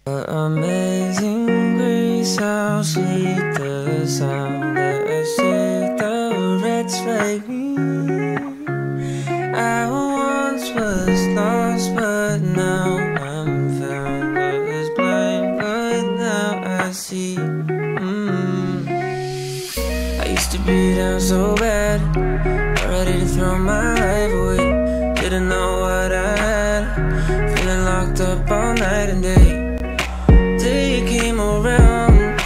Amazing grace, how sweet the sound that saved a wretch like me. I once was lost, but now I'm found. I was blind, but now I see. I used to be down so bad, ready to throw my life away. Didn't know what I had, feeling locked up all night and day. Day came around,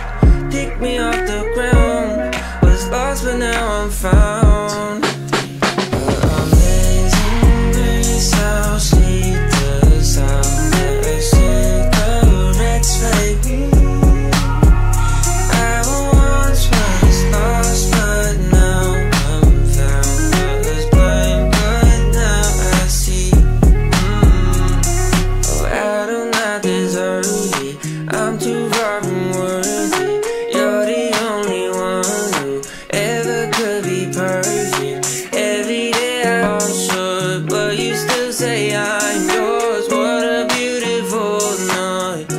picked me off the ground. Was lost but now I'm found. Amazing grace, how sweet the sound that saved a wretch like me. I once was lost but now I'm found. I was blind but now I see. Oh, I do not deserve it, I'm too far from worthy. You're the only one who ever could be perfect. Every day I fall short, but you still say I'm yours. What a beautiful night.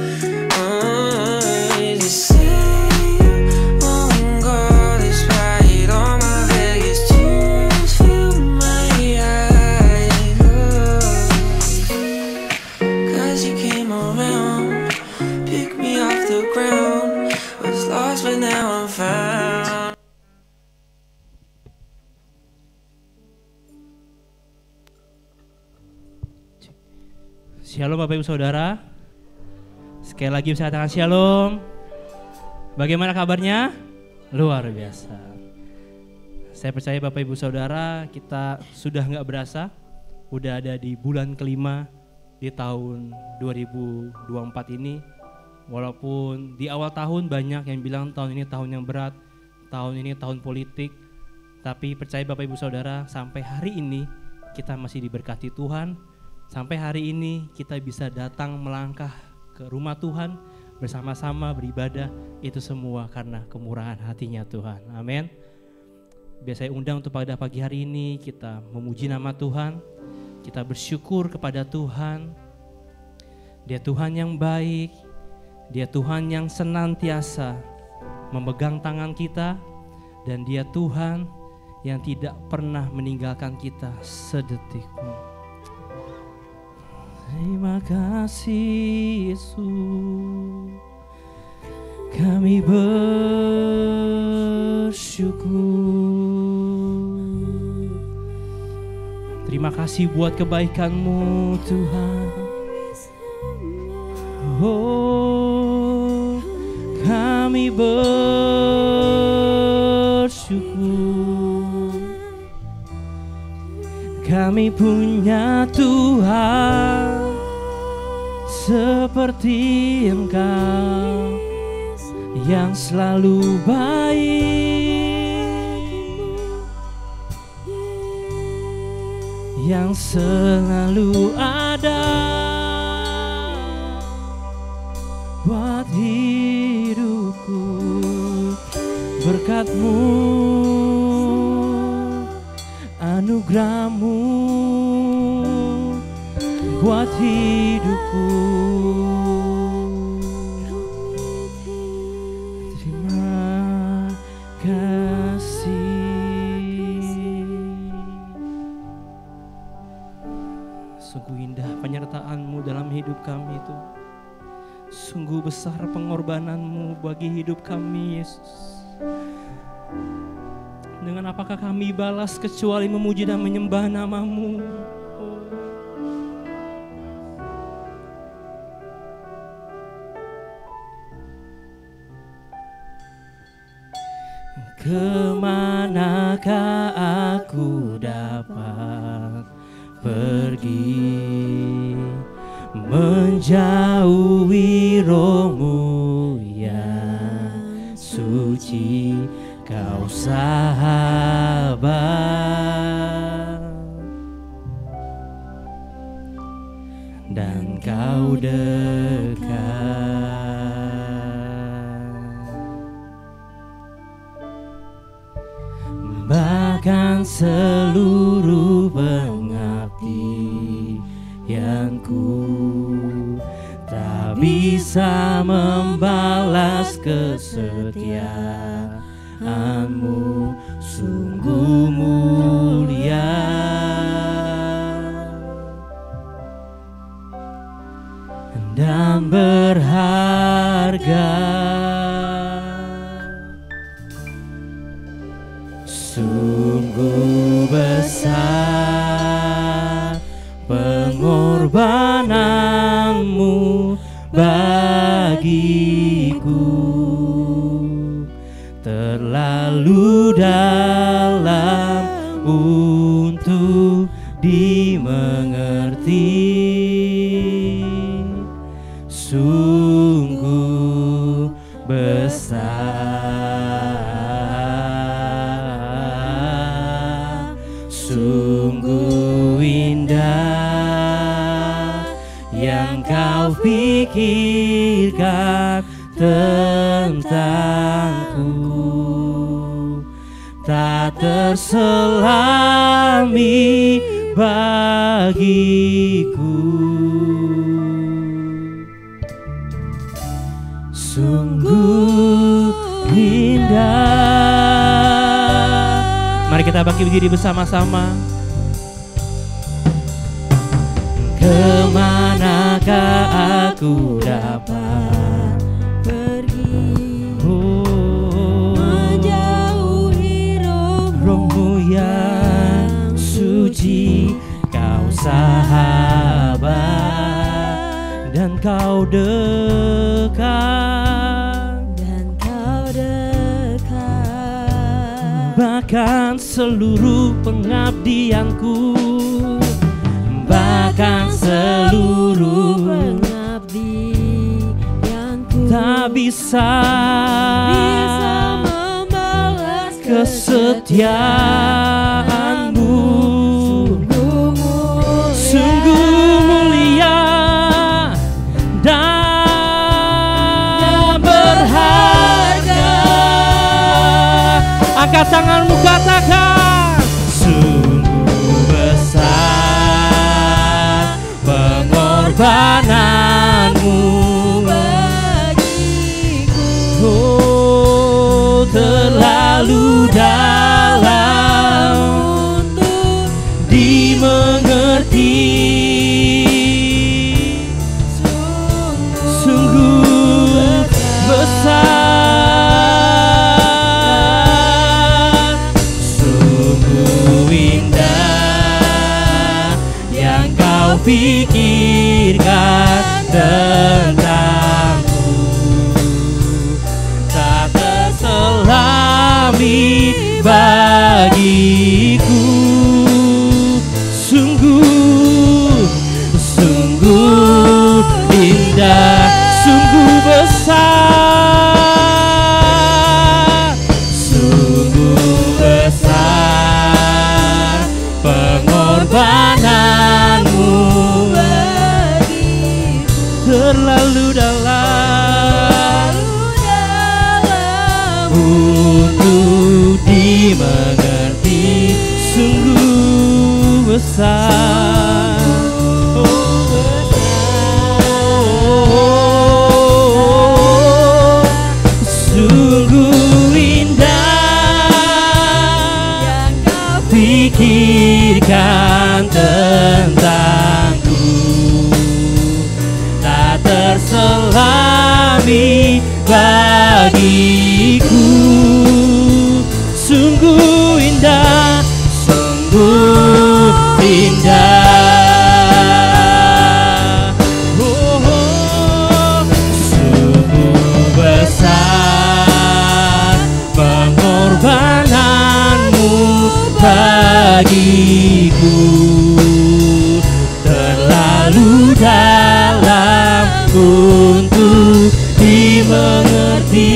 You say you won't go despite all my Vegas tears fill my eyes. Cause you came around, picked me off the ground. Was lost but now I'm found. Shalom Bapak Ibu Saudara. Sekali lagi saya katakan shalom. Bagaimana kabarnya? Luar biasa. Saya percaya Bapak Ibu Saudara, kita sudah nggak berasa, udah ada di bulan kelima di tahun 2024 ini. Walaupun di awal tahun banyak yang bilang tahun ini tahun yang berat, tahun ini tahun politik, tapi percaya Bapak Ibu Saudara, sampai hari ini kita masih diberkati Tuhan. Sampai hari ini kita bisa datang melangkah ke rumah Tuhan, bersama-sama beribadah, itu semua karena kemurahan hatinya Tuhan. Amin. Biasa saya undang untuk pada pagi hari ini kita memuji nama Tuhan, kita bersyukur kepada Tuhan. Dia Tuhan yang baik, Dia Tuhan yang senantiasa memegang tangan kita, dan Dia Tuhan yang tidak pernah meninggalkan kita sedetik pun. Terima kasih Yesus, kami bersyukur. Terima kasih buat kebaikan-Mu Tuhan. Oh, kami bersyukur. Kami punya Tuhan seperti Engkau yang selalu baik, yang selalu ada buat hidupku. Berkat-Mu, anugerah-Mu buat hidupku. Terima kasih. Sungguh indah penyertaan-Mu dalam hidup kami itu. Sungguh besar pengorbanan-Mu bagi hidup kami, Yesus. Dengan apakah kami balas kecuali memuji dan menyembah nama-Mu. Kemanakah aku dapat pergi, menjauhi Roh-Mu yang suci, Kau sahabat dan Kau dekat. Bahkan seluruh pengabdianku tak bisa bisa membalas kesetiaan-Mu, sungguh mulia dan berharga. Sungguh besar pengorbanan-Mu bagiku, terlalu dalam untuk dimengerti. Sungguh besar, sungguh indah yang Kau pikirkan tentangku, tak terselami bagiku. Sungguh indah. Mari kita bangkit berdiri bersama-sama. Kemanakah aku dapat pergi, menjauhi Roh-Mu yang suci, Kau sahabat dan Kau dekat. Bahkan seluruh pengabdianku, bahkan seluruh pengabdianku tak bisa membalas kesetiaan-Mu. Sungguh mulia dan berharga. Angkat tanganmu, katakan, sungguh besar pengorbanan-Mu bagiku, oh, terlalu dalam untuk dimengerti. Sungguh besar, sungguh indah yang Kau pikirkan tentangku, tak terselami bagiku. Sungguh, sungguh indah, sungguh besar, sungguh besar pengorbanan-Mu bagiku, terlalu dalam untuk dimengerti. Sungguh besar, sungguh indah yang Kau pikirkan tentangku, tak terselami bagiku. Sungguh indah, sungguh indah, oh, oh, sungguh besar pengorbanan-Mu bagiku, terlalu dalam untuk dimengerti.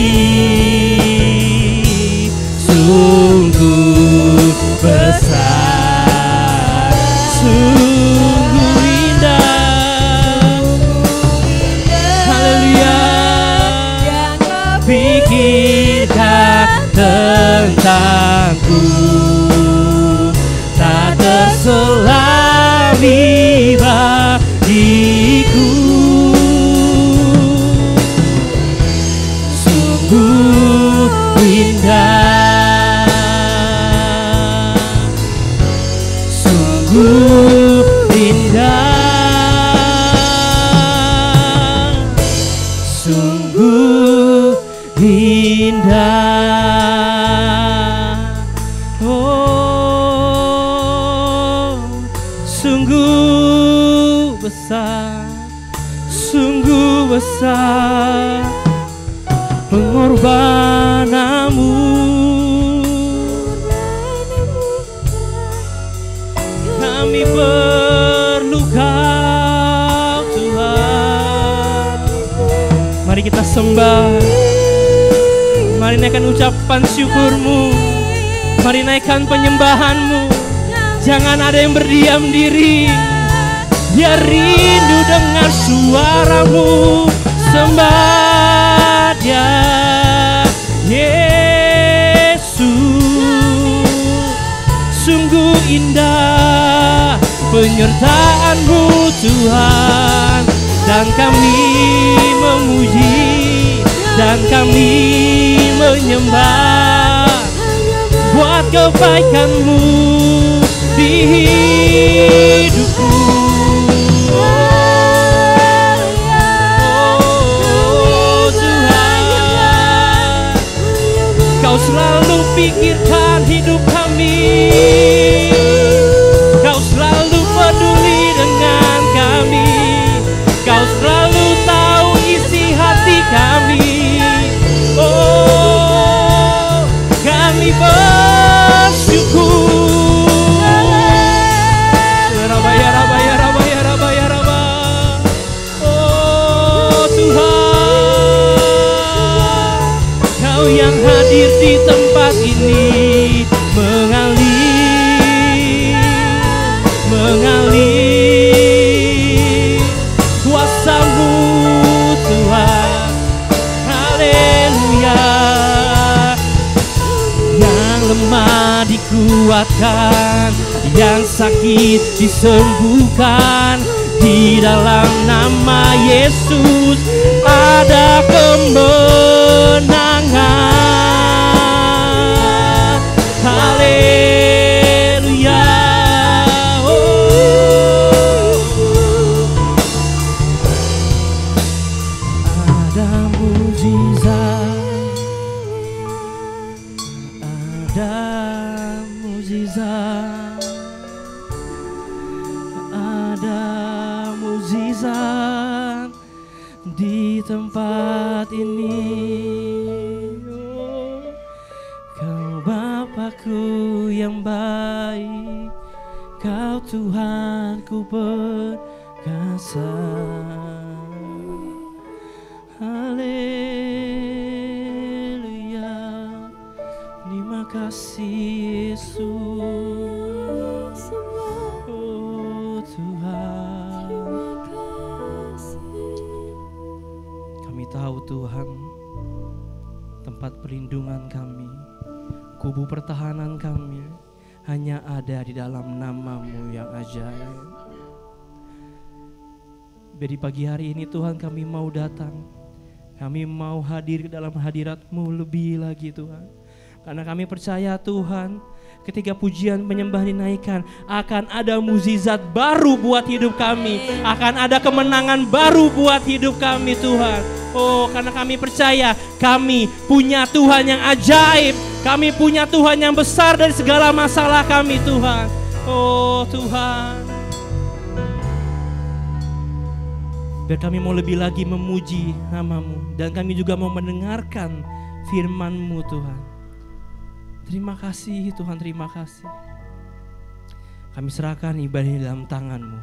Sungguh besar, sungguh indah, haleluya, yang Kau pikirkan tentangku, tak terselami bagiku. sungguh indah, sungguh indah. Oh, sungguh besar, sungguh besar pengorbananmu. Kami perlu Kau Tuhan. Mari kita sembah, mari naikkan ucapan syukur-Mu, mari naikkan penyembahan-Mu. Jangan ada yang berdiam diri. Dia rindu dengar suara-Mu. Sembah Dia, Yesus. Sungguh indah penyertaan-Mu Tuhan, dan kami memuji dan kami menyembah buat kebaikan-Mu di hidupku. Oh Tuhan, Kau selalu pikirkan hidup kami. Kau selalu peduli dengan kami. Kau selalu tahu isi hati kami. Oh, kami bersyukur. Rabaya, rabaya, rabaya, rabaya, rabaya. Oh Tuhan, Kau yang hadir di tempat ini, mengalir kuasa-Mu Tuhan. Haleluya. Yang lemah dikuatkan, yang sakit disembuhkan. Di dalam nama Yesus ada kemenangan. Haleluya. Ada mujizat, ada mujizat, ada mujizat di tempat ini. Oh, Kau Bapakku yang baik, Kau Tuhanku perkasa. Haleluya. Terima kasih Yesus. Oh Tuhan, kami tahu Tuhan, tempat perlindungan kami, kubu pertahanan kami hanya ada di dalam nama-Mu yang ajaib. Di pagi hari ini Tuhan, kami mau datang, kami mau hadir dalam hadirat-Mu lebih lagi Tuhan. Karena kami percaya Tuhan, ketika pujian penyembah dinaikkan, akan ada mukjizat baru buat hidup kami, akan ada kemenangan baru buat hidup kami Tuhan. Oh, karena kami percaya kami punya Tuhan yang ajaib, kami punya Tuhan yang besar dari segala masalah kami Tuhan. Oh Tuhan, biar kami mau lebih lagi memuji nama-Mu, dan kami juga mau mendengarkan firman-Mu Tuhan. Terima kasih Tuhan, terima kasih. Kami serahkan ibadah ini dalam tangan-Mu,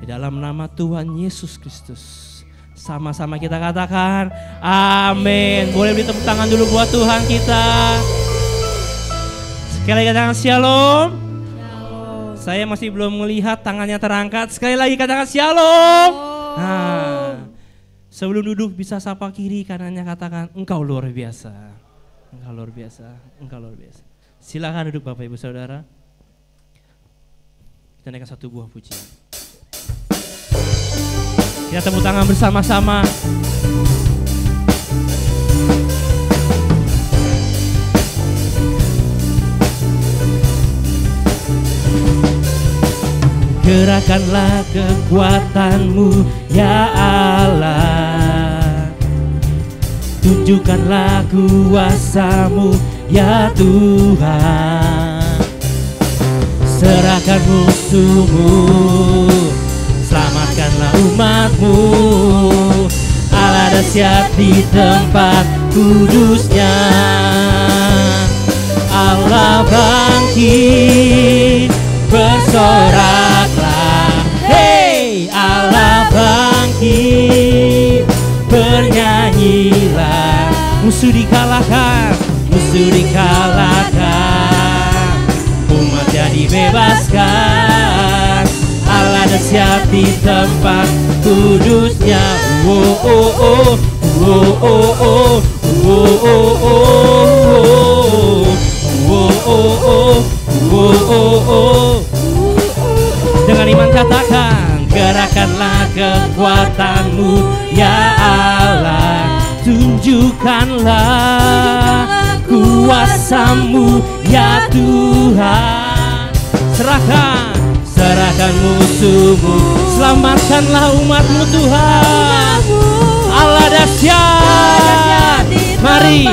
di dalam nama Tuhan Yesus Kristus. Sama-sama kita katakan amin. Boleh beri tepuk tangan dulu buat Tuhan kita. Sekali lagi katakan shalom. Saya masih belum melihat tangannya terangkat. Sekali lagi katakan shalom. Nah, sebelum duduk bisa sapa kiri kanannya, katakan engkau luar biasa. Engkau luar biasa, engkau luar biasa. Silakan duduk Bapak Ibu Saudara. Kita naikkan satu buah pujian. Kita tepuk tangan bersama-sama. Gerakkanlah kekuatan-Mu ya Allah. Tunjukkanlah kuasa-Mu ya Tuhan. Serahkan musuh-Mu, selamatkanlah umat-Mu. Allah dahsyat di tempat kudus-Nya. Allah bangkit, bersoraklah. Hei, Allah bangkit, bernyanyilah. Musuh dikalahkan, musuh dikalahkan. Umatnya dibebaskan. Allah dahsyat di tempat kudus-Nya. Oh oh oh, oh oh oh, oh oh oh, oh oh oh. Dengan iman katakan, gerakkanlah kekuatan-Mu ya Allah. Tunjukkanlah kuasa-Mu ya Tuhan. Serahkan musuh-Mu, selamatkanlah umat-Mu Tuhan. Allah dahsyat. Mari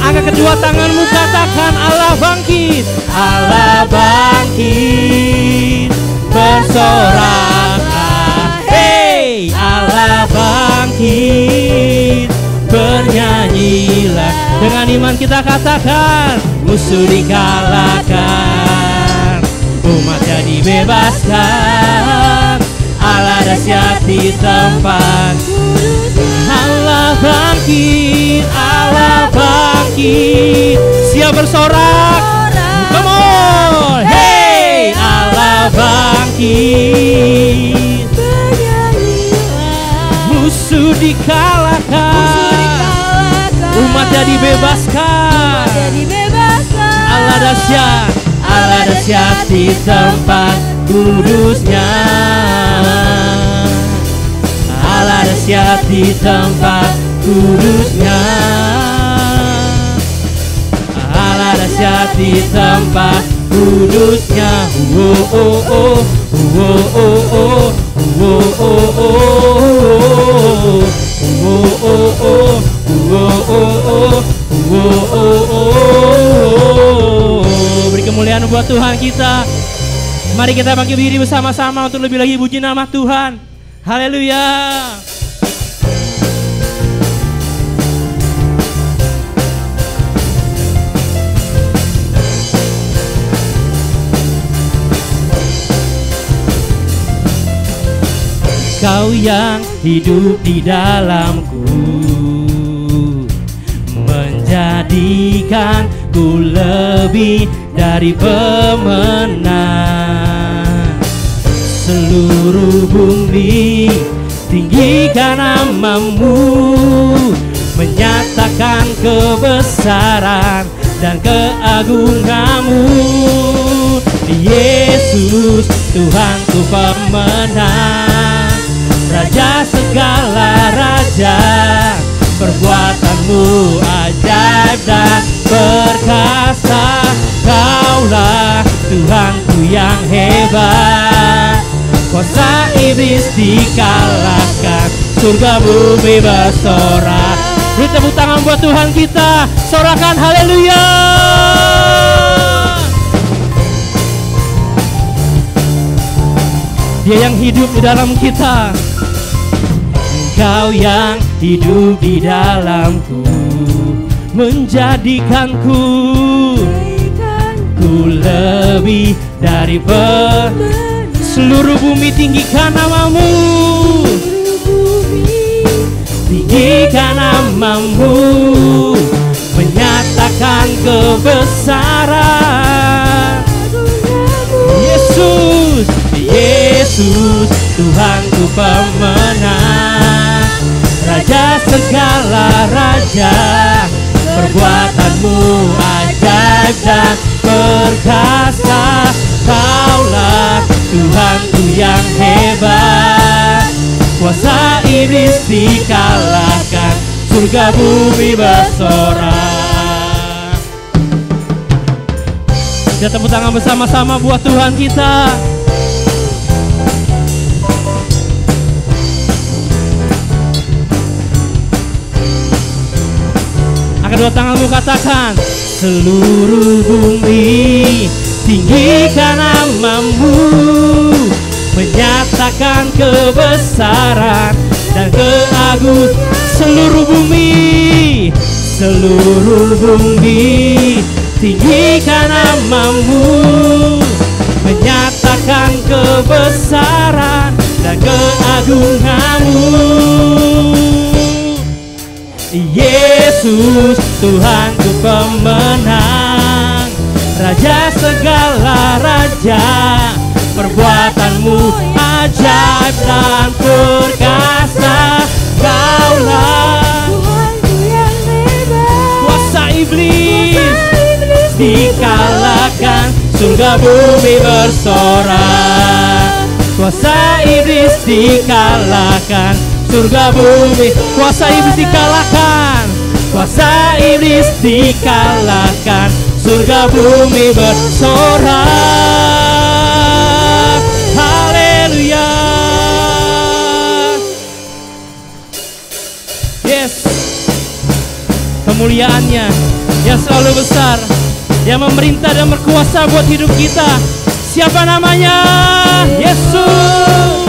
angkat kedua tanganmu, katakan Allah bangkit. Allah bangkit, bersoraklah. Hei, Allah bangkit, bernyanyilah. Dengan iman kita katakan, musuh dikalahkan, umatnya dibebaskan. Allah dahsyat di tempat. Allah bangkit, Allah bangkit. Siap bersorak, come on. Hey, Allah bangkit, musuh dikalahkan, umatnya dibebaskan. Allah dahsyat, Allah dahsyat di tempat kudus-Nya. Allah dahsyat di tempat kudus-Nya. Allah dahsyat di tempat kudus-Nya. Oh oh oh, oh oh oh, oh oh oh, oh oh oh, oh oh. Beri kemuliaan buat Tuhan kita. Mari kita bangkit berdiri bersama-sama untuk lebih lagi puji nama Tuhan. Haleluya. Kau yang hidup di dalamku, menjadikanku lebih dari pemenang. Seluruh bumi tinggikan nama-Mu, menyatakan kebesaran dan keagungan-Mu. Yesus Tuhanku pemenang, Raja segala raja. Perbuatan-Mu ajaib dan perkasa. Kaulah Tuhanku yang hebat, kuasa iblis dikalahkan, surga bumi bersorak. Beri tepuk tangan buat Tuhan kita, sorakan haleluya. Dia yang hidup di dalam kita. Engkau yang hidup di dalamku, menjadikanku lebih dari seluruh bumi tinggikan nama-Mu, tinggikan nama-Mu, menyatakan kebesaran. Yesus, Yesus Tuhanku pemenang, Raja segala raja. Perbuatan-Mu ajaib dan perkasa. Kaulah Tuhanku yang hebat, kuasa iblis dikalahkan, surga bumi bersorak. Kita tepuk tangan bersama-sama buat Tuhan kita. Angkat dua tanganmu, katakan, seluruh bumi tinggikan namamu, menyatakan kebesaran dan keagungan. Seluruh bumi tinggikan namamu, menyatakan kebesaran dan keagunganmu. Yesus Tuhanku pemenang, Raja segala raja, perbuatanmu ajaib dan perkasa. Kaulah Tuhanku yang hebat, kuasa iblis dikalahkan, surga bumi bersorak. Kuasa iblis dikalahkan, surga bumi. Kuasa iblis dikalahkan, kuasa iblis dikalahkan, surga bumi bersorak. Haleluya. Yes, kemuliaannya yang selalu besar, yang memerintah dan berkuasa buat hidup kita. Siapa namanya? Yesus.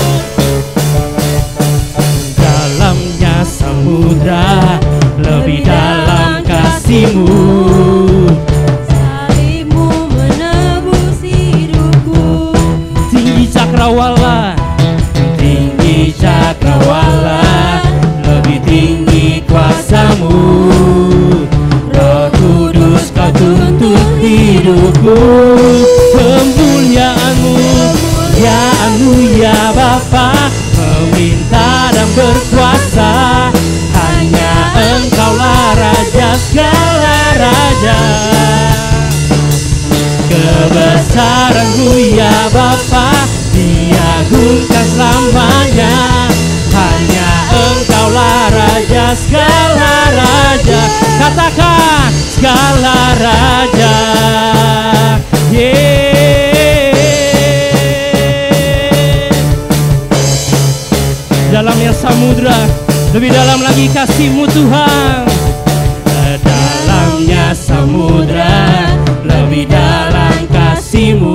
Dalamnya samudra, lebih dalam kasih-Mu. salibmu menebus hidupku. Tinggi cakrawala, tinggi cakrawala, lebih tinggi kuasa-Mu. Roh Kudus Kau tuntun hidupku. Kemuliaan-Mu, kemuliaan-Mu ya Bapa, meminta dan berkuasa. Hanya Engkaulah Raja segala raja. Kebesaran-Mu ya Bapa, diagungkan selamanya. Hanya Engkaulah Raja segala raja. Katakan, segala raja. Dalamnya samudra, lebih dalam lagi kasih-Mu Tuhan. Dalamnya samudra, lebih dalam kasih-Mu.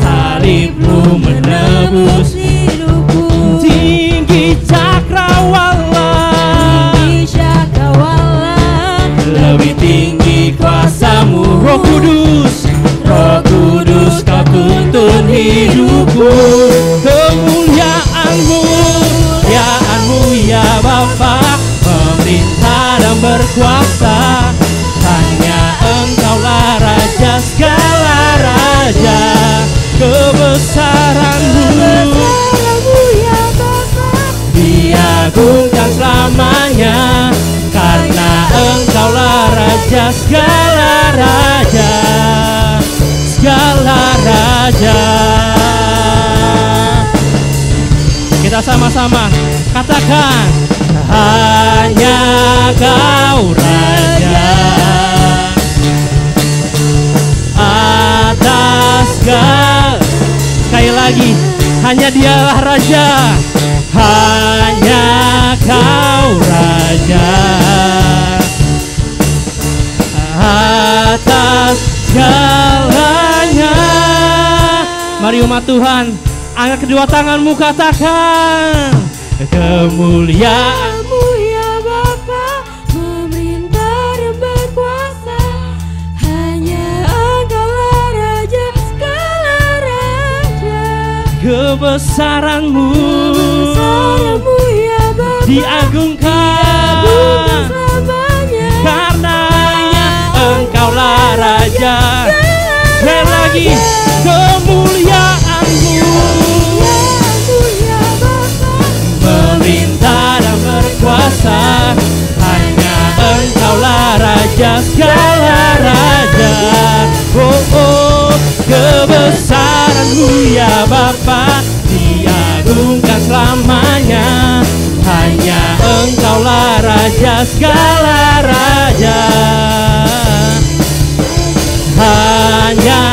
Salib-Mu menebus hidupku. tinggi cakrawala, lebih tinggi kuasa-Mu. Roh Kudus, Roh Kudus Kau tuntun hidupku. Kemuliaan-Mu, kemuliaan-Mu ya Bapa, memerintah dan berkuasa. Hanya Engkaulah Raja segala raja. Kebesaran-Mu ya Bapa, diagungkan selamanya. Karena Engkaulah Raja segala raja, segala raja. Kita sama-sama katakan, hanya Kau Raja atas segala. Sekali lagi, hanya Dialah Raja, hanya Kau Raja atas segalanya. Mari umat Tuhan, angkat kedua tanganmu, katakan, kemuliaan-Mu ya Bapa, memerintah dan berkuasa. Hanya Engkaulah Raja segala raja. kebesaran-Mu Kebesaran-Mu ya Bapa, diagungkan. selamanya. Karenanya Engkaulah Raja. Sekali lagi, kemuliaan-Mu ya Bapa, memerintah dan berkuasa. Hanya Engkaulah Raja segala raja. Oh, oh, kebesaran-Mu ya Bapa, diagungkan selamanya. Hanya Engkaulah Raja segala raja. Hanya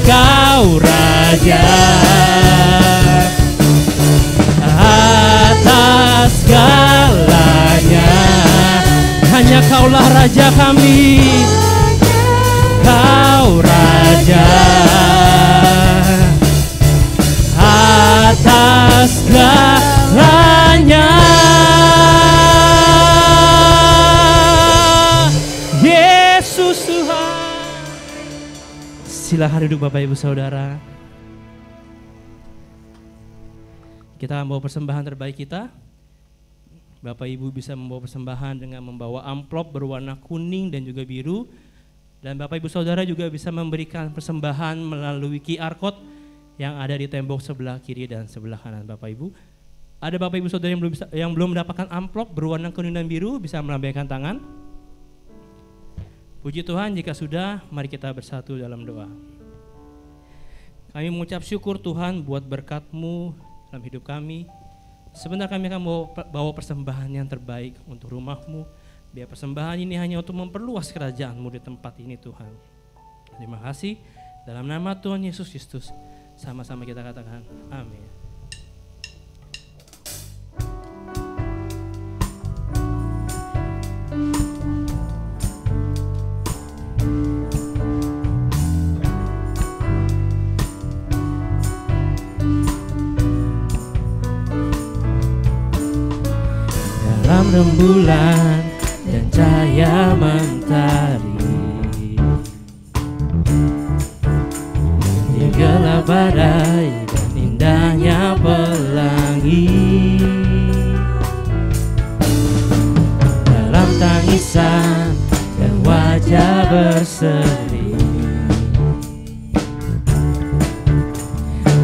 Kau Raja atas segalanya. Hanya Kaulah Raja kami, Kau Raja atas segalanya. Yesus Tuhan. Silakan duduk Bapak Ibu Saudara. Kita membawa persembahan terbaik kita. Bapak Ibu bisa membawa persembahan dengan membawa amplop berwarna kuning dan juga biru. Dan Bapak Ibu Saudara juga bisa memberikan persembahan melalui QR Code yang ada di tembok sebelah kiri dan sebelah kanan Bapak Ibu. Ada Bapak Ibu Saudara yang belum mendapatkan amplop berwarna kuning dan biru, bisa melambaikan tangan. Puji Tuhan, jika sudah, mari kita bersatu dalam doa. Kami mengucap syukur Tuhan buat berkat-Mu dalam hidup kami. Sebentar kami akan bawa persembahan yang terbaik untuk rumah-Mu. Biar persembahan ini hanya untuk memperluas kerajaan-Mu di tempat ini Tuhan. Terima kasih. Dalam nama Tuhan Yesus Kristus, sama-sama kita katakan amin. Dalam rembulan dan cahaya mentari, di gelap badai dan indahnya pelangi, dalam tangisan dan wajah berseri,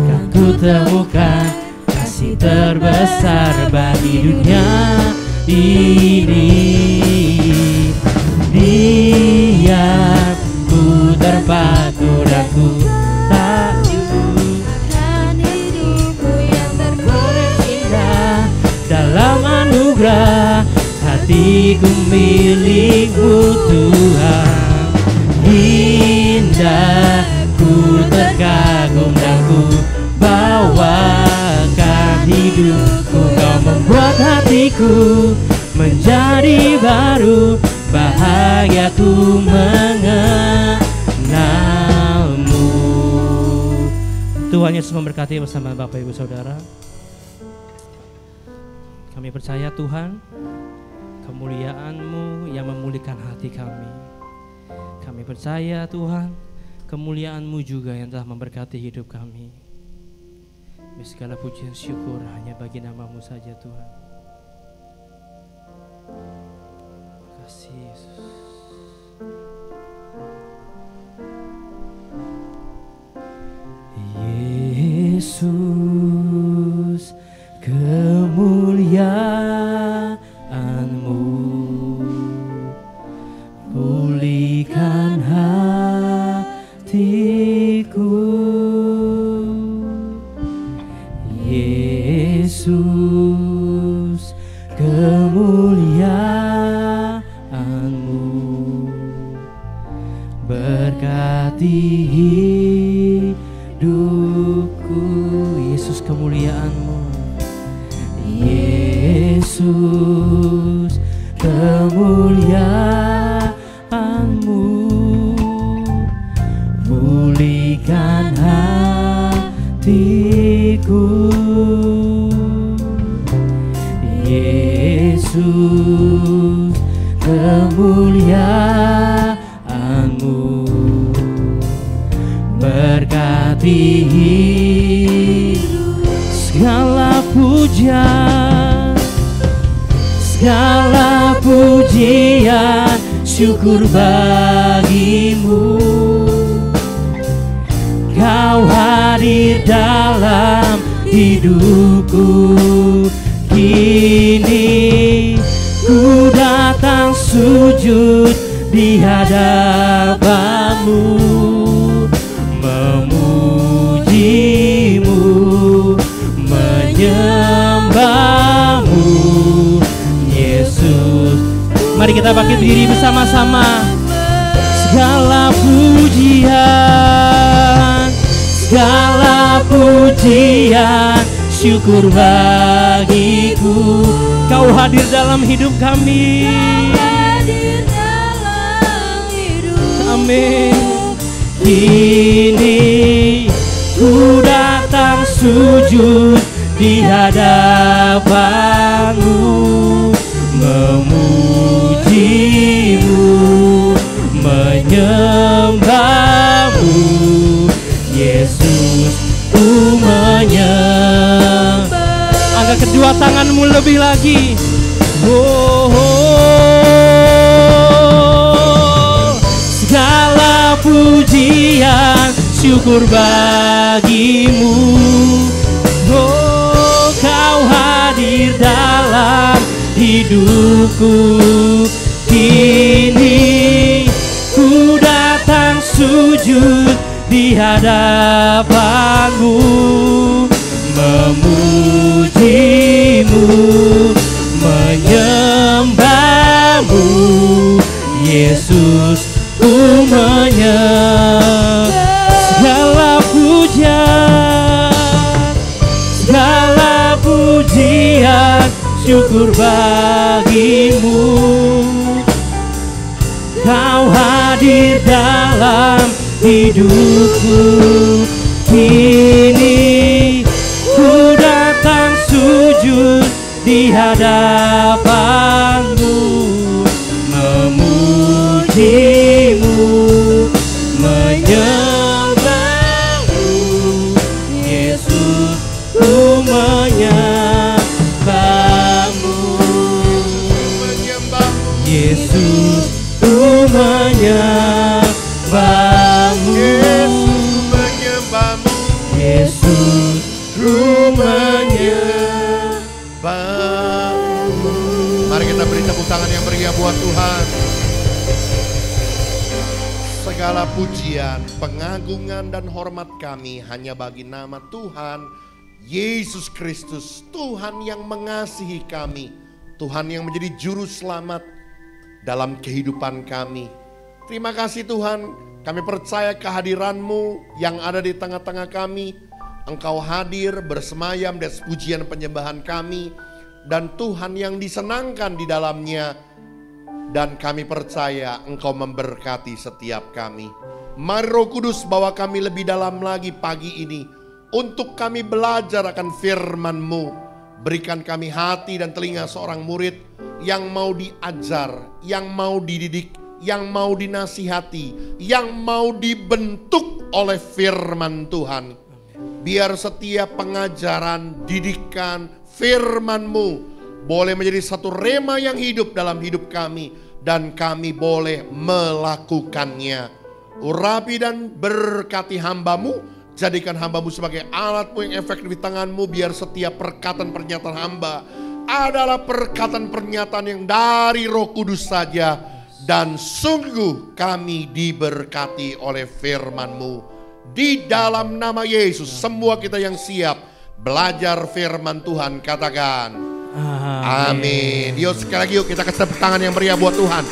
kan ku temukan kasih terbesar bagi dunia ini. Dia ku terpaku dan ku takjubkan hidupku yang tergores indah dalam anugerah hatiku milik-Mu Tuhan. Indah ku terkagum dan ku bawakan hidupku. Kau membuat hatiku menjadi baru, bahagiaku mengenalmu. Tuhan Yesus memberkati bersama Bapak Ibu Saudara. Kami percaya Tuhan, kemuliaan-Mu yang memulihkan hati kami. Kami percaya Tuhan, kemuliaan-Mu juga yang telah memberkati hidup kami. Segala pujian syukur hanya bagi nama-Mu saja Tuhan. Terima kasih Yesus. Yesus, kemuliaan-Mu pulihkan hatiku. Yesus, kemuliaan-Mu berkati hidupku. Yesus, kemuliaan-Mu. Yesus, kemuliaan-Mu pulihkan hatiku. Yesus, kemuliaan-Mu berkati segala pujian, segala pujian, syukur bagi-Mu. Kau hadir dalam hidupku. Kini ku datang sujud di hadapan-Mu, memuji-Mu, menyembah-Mu, Yesus. Mari kita bangkit diri bersama-sama. Segala pujian, segala pujian, syukur bagiku. Kau hadir dalam hidup kami. Amin. Kini ku datang sujud di hadapan-Mu, memuji-Mu, menyembah-Mu, Yesus, ku menyembah. Angkat kedua tanganmu lebih lagi. Oh, oh. Segala pujian syukur bagi-Mu. Oh, Kau hadir dalam hidupku. Kini ku datang sujud di hadapan-Mu, memuji-Mu, menyembah-Mu, Yesus, ku menyembah. Segala pujian syukur bagi-Mu. Kau hadir dalam hidupku. Kini ku datang sujud di hadapan-Mu, memuji-Mu, menyembah-Mu, Yesus, ku menyembah-Mu, Yesus, ku menyembah-Mu, Yesus, ku menyembah-Mu. Mari kita beri tepuk tangan yang meriah buat Tuhan. Segala pujian, pengagungan dan hormat kami hanya bagi nama Tuhan Yesus Kristus, Tuhan yang mengasihi kami, Tuhan yang menjadi juru selamat dalam kehidupan kami. Terima kasih Tuhan, kami percaya kehadiran-Mu yang ada di tengah-tengah kami. Engkau hadir bersemayam di atas pujian penyembahan kami, dan Tuhan yang disenangkan di dalamnya. Dan kami percaya Engkau memberkati setiap kami. Mari Roh Kudus bawa kami lebih dalam lagi pagi ini, untuk kami belajar akan firman-Mu. Berikan kami hati dan telinga seorang murid yang mau diajar, yang mau dididik, yang mau dinasihati, yang mau dibentuk oleh firman Tuhan. Biar setiap pengajaran, didikan, firman-Mu boleh menjadi satu rema yang hidup dalam hidup kami, dan kami boleh melakukannya. Urapi dan berkati hamba-Mu, jadikan hamba-Mu sebagai alat-Mu yang efektif di tangan-Mu, biar setiap perkataan pernyataan hamba adalah perkataan pernyataan yang dari Roh Kudus saja, dan sungguh kami diberkati oleh firman-Mu. Di dalam nama Yesus, semua kita yang siap belajar firman Tuhan katakan amin. Yuk sekali lagi yuk kita kasih tepuk tangan yang meriah buat Tuhan.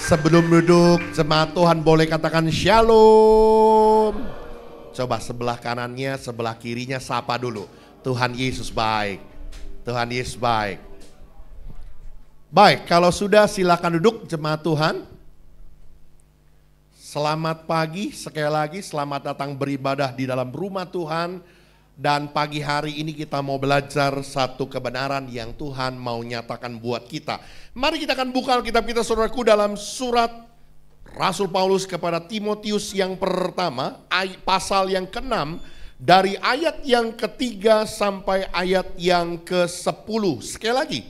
Sebelum duduk, jemaat Tuhan boleh katakan shalom. Coba sebelah kanannya, sebelah kirinya sapa dulu. Tuhan Yesus baik. Tuhan Yesus baik. Baik, kalau sudah silakan duduk jemaat Tuhan. Selamat pagi, sekali lagi selamat datang beribadah di dalam rumah Tuhan. Dan pagi hari ini kita mau belajar satu kebenaran yang Tuhan mau nyatakan buat kita. Mari kita akan buka Alkitab kita saudaraku dalam surat Rasul Paulus kepada Timotius yang pertama, pasal yang ke-6, dari ayat yang ke-3 sampai ayat yang ke-10. Sekali lagi,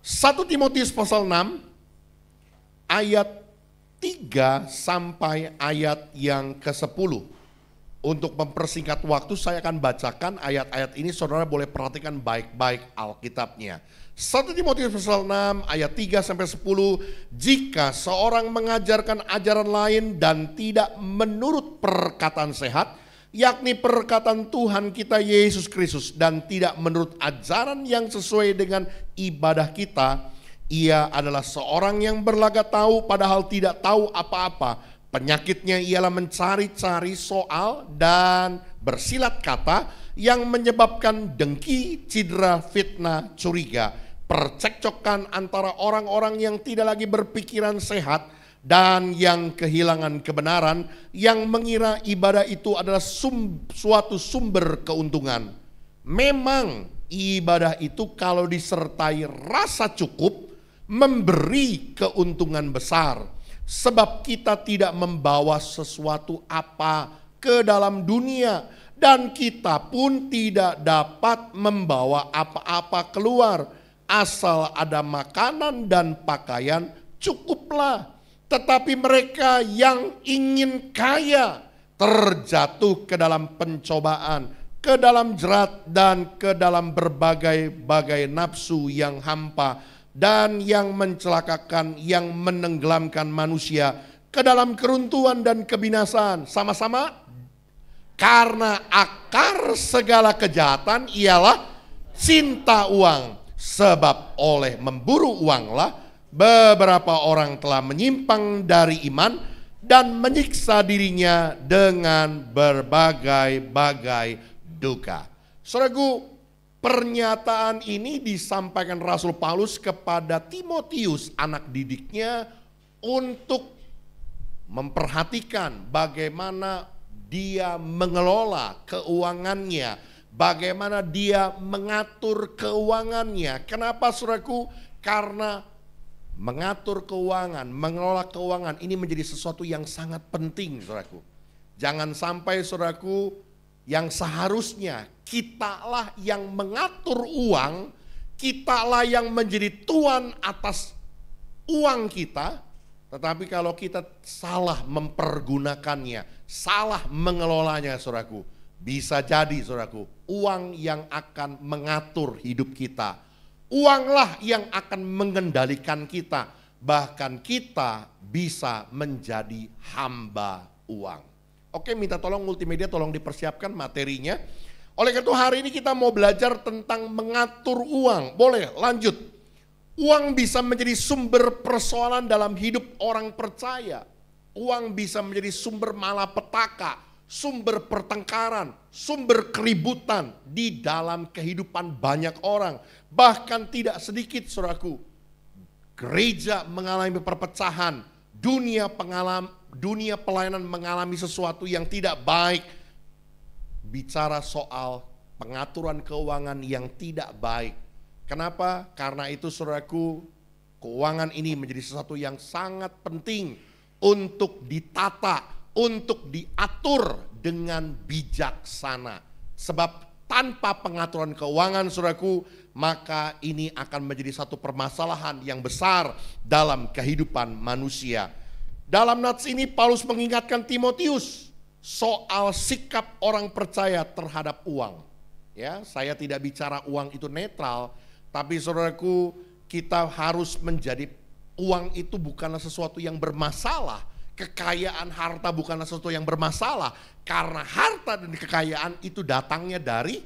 1 Timotius pasal 6, ayat 3 sampai ayat yang ke-10. Untuk mempersingkat waktu saya akan bacakan ayat-ayat ini, saudara boleh perhatikan baik-baik Alkitabnya. 1 Timotius pasal 6 ayat 3 sampai 10. Jika seorang mengajarkan ajaran lain dan tidak menurut perkataan sehat, yakni perkataan Tuhan kita Yesus Kristus, dan tidak menurut ajaran yang sesuai dengan ibadah kita, ia adalah seorang yang berlagak tahu padahal tidak tahu apa-apa. Penyakitnya ialah mencari-cari soal dan bersilat kata yang menyebabkan dengki, cedera, fitnah, curiga, percekcokan antara orang-orang yang tidak lagi berpikiran sehat dan yang kehilangan kebenaran, yang mengira ibadah itu adalah suatu sumber keuntungan. Memang ibadah itu kalau disertai rasa cukup memberi keuntungan besar, sebab kita tidak membawa sesuatu apa ke dalam dunia, dan kita pun tidak dapat membawa apa-apa keluar. Asal ada makanan dan pakaian cukuplah. Tetapi mereka yang ingin kaya terjatuh ke dalam pencobaan, ke dalam jerat, dan ke dalam berbagai-bagai nafsu yang hampa dan yang mencelakakan, yang menenggelamkan manusia ke dalam keruntuhan dan kebinasaan. Sama-sama, karena akar segala kejahatan ialah cinta uang. Sebab oleh memburu uanglah beberapa orang telah menyimpang dari iman dan menyiksa dirinya dengan berbagai-bagai duka. Saudaraku, pernyataan ini disampaikan Rasul Paulus kepada Timotius, anak didiknya, untuk memperhatikan bagaimana dia mengelola keuangannya, bagaimana dia mengatur keuangannya. Kenapa, saudaraku? Karena mengatur keuangan, mengelola keuangan ini menjadi sesuatu yang sangat penting, saudaraku. Jangan sampai, saudaraku, yang seharusnya kitalah yang mengatur uang, kitalah yang menjadi tuan atas uang kita, tetapi kalau kita salah mempergunakannya, salah mengelolanya, saudaraku, bisa jadi, saudaraku, uang yang akan mengatur hidup kita. Uanglah yang akan mengendalikan kita. Bahkan kita bisa menjadi hamba uang. Oke, minta tolong multimedia, tolong dipersiapkan materinya. Oleh karena itu hari ini kita mau belajar tentang mengatur uang. Boleh, lanjut. Uang bisa menjadi sumber persoalan dalam hidup orang percaya. Uang bisa menjadi sumber malapetaka, sumber pertengkaran, sumber keributan di dalam kehidupan banyak orang. Bahkan tidak sedikit, saudaraku, gereja mengalami perpecahan, dunia pelayanan mengalami sesuatu yang tidak baik. Bicara soal pengaturan keuangan yang tidak baik. Kenapa? Karena itu, saudaraku, keuangan ini menjadi sesuatu yang sangat penting untuk ditata, untuk diatur dengan bijaksana. Sebab tanpa pengaturan keuangan, saudaraku, maka ini akan menjadi satu permasalahan yang besar dalam kehidupan manusia. Dalam nats ini Paulus mengingatkan Timotius soal sikap orang percaya terhadap uang. Ya, saya tidak bicara uang itu netral, tapi saudaraku, kita harus menjadi uang itu bukanlah sesuatu yang bermasalah. Kekayaan harta bukanlah sesuatu yang bermasalah, karena harta dan kekayaan itu datangnya dari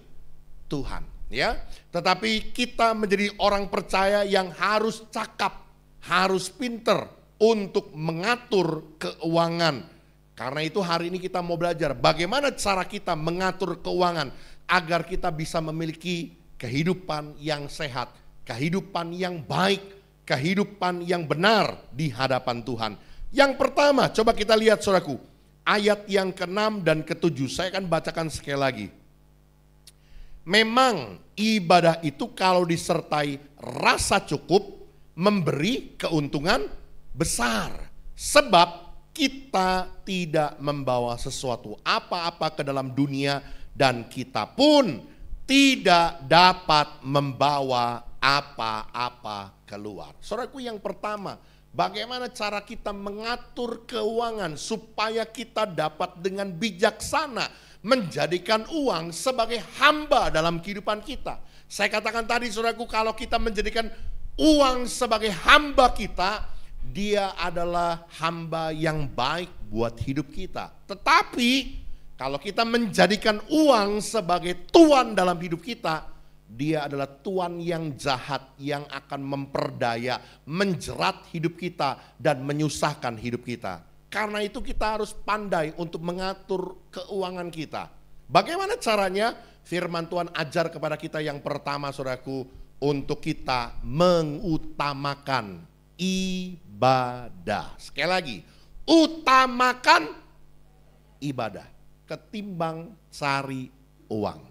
Tuhan, ya. Tetapi kita menjadi orang percaya yang harus cakap, harus pinter untuk mengatur keuangan. Karena itu hari ini kita mau belajar bagaimana cara kita mengatur keuangan agar kita bisa memiliki kehidupan yang sehat, kehidupan yang baik, kehidupan yang benar di hadapan Tuhan. Yang pertama, coba kita lihat, saudaraku, ayat yang ke-6 dan ke-7. Saya akan bacakan sekali lagi. Memang ibadah itu kalau disertai rasa cukup memberi keuntungan besar. Sebab kita tidak membawa sesuatu apa-apa ke dalam dunia dan kita pun tidak dapat membawa apa-apa keluar. Saudaraku, yang pertama, bagaimana cara kita mengatur keuangan supaya kita dapat dengan bijaksana menjadikan uang sebagai hamba dalam kehidupan kita. Saya katakan tadi, saudaraku, kalau kita menjadikan uang sebagai hamba kita, dia adalah hamba yang baik buat hidup kita. Tetapi kalau kita menjadikan uang sebagai tuan dalam hidup kita, dia adalah tuan yang jahat yang akan memperdaya, menjerat hidup kita dan menyusahkan hidup kita. Karena itu kita harus pandai untuk mengatur keuangan kita. Bagaimana caranya? Firman Tuhan ajar kepada kita yang pertama, saudaraku, untuk kita mengutamakan ibadah. Sekali lagi, utamakan ibadah ketimbang cari uang.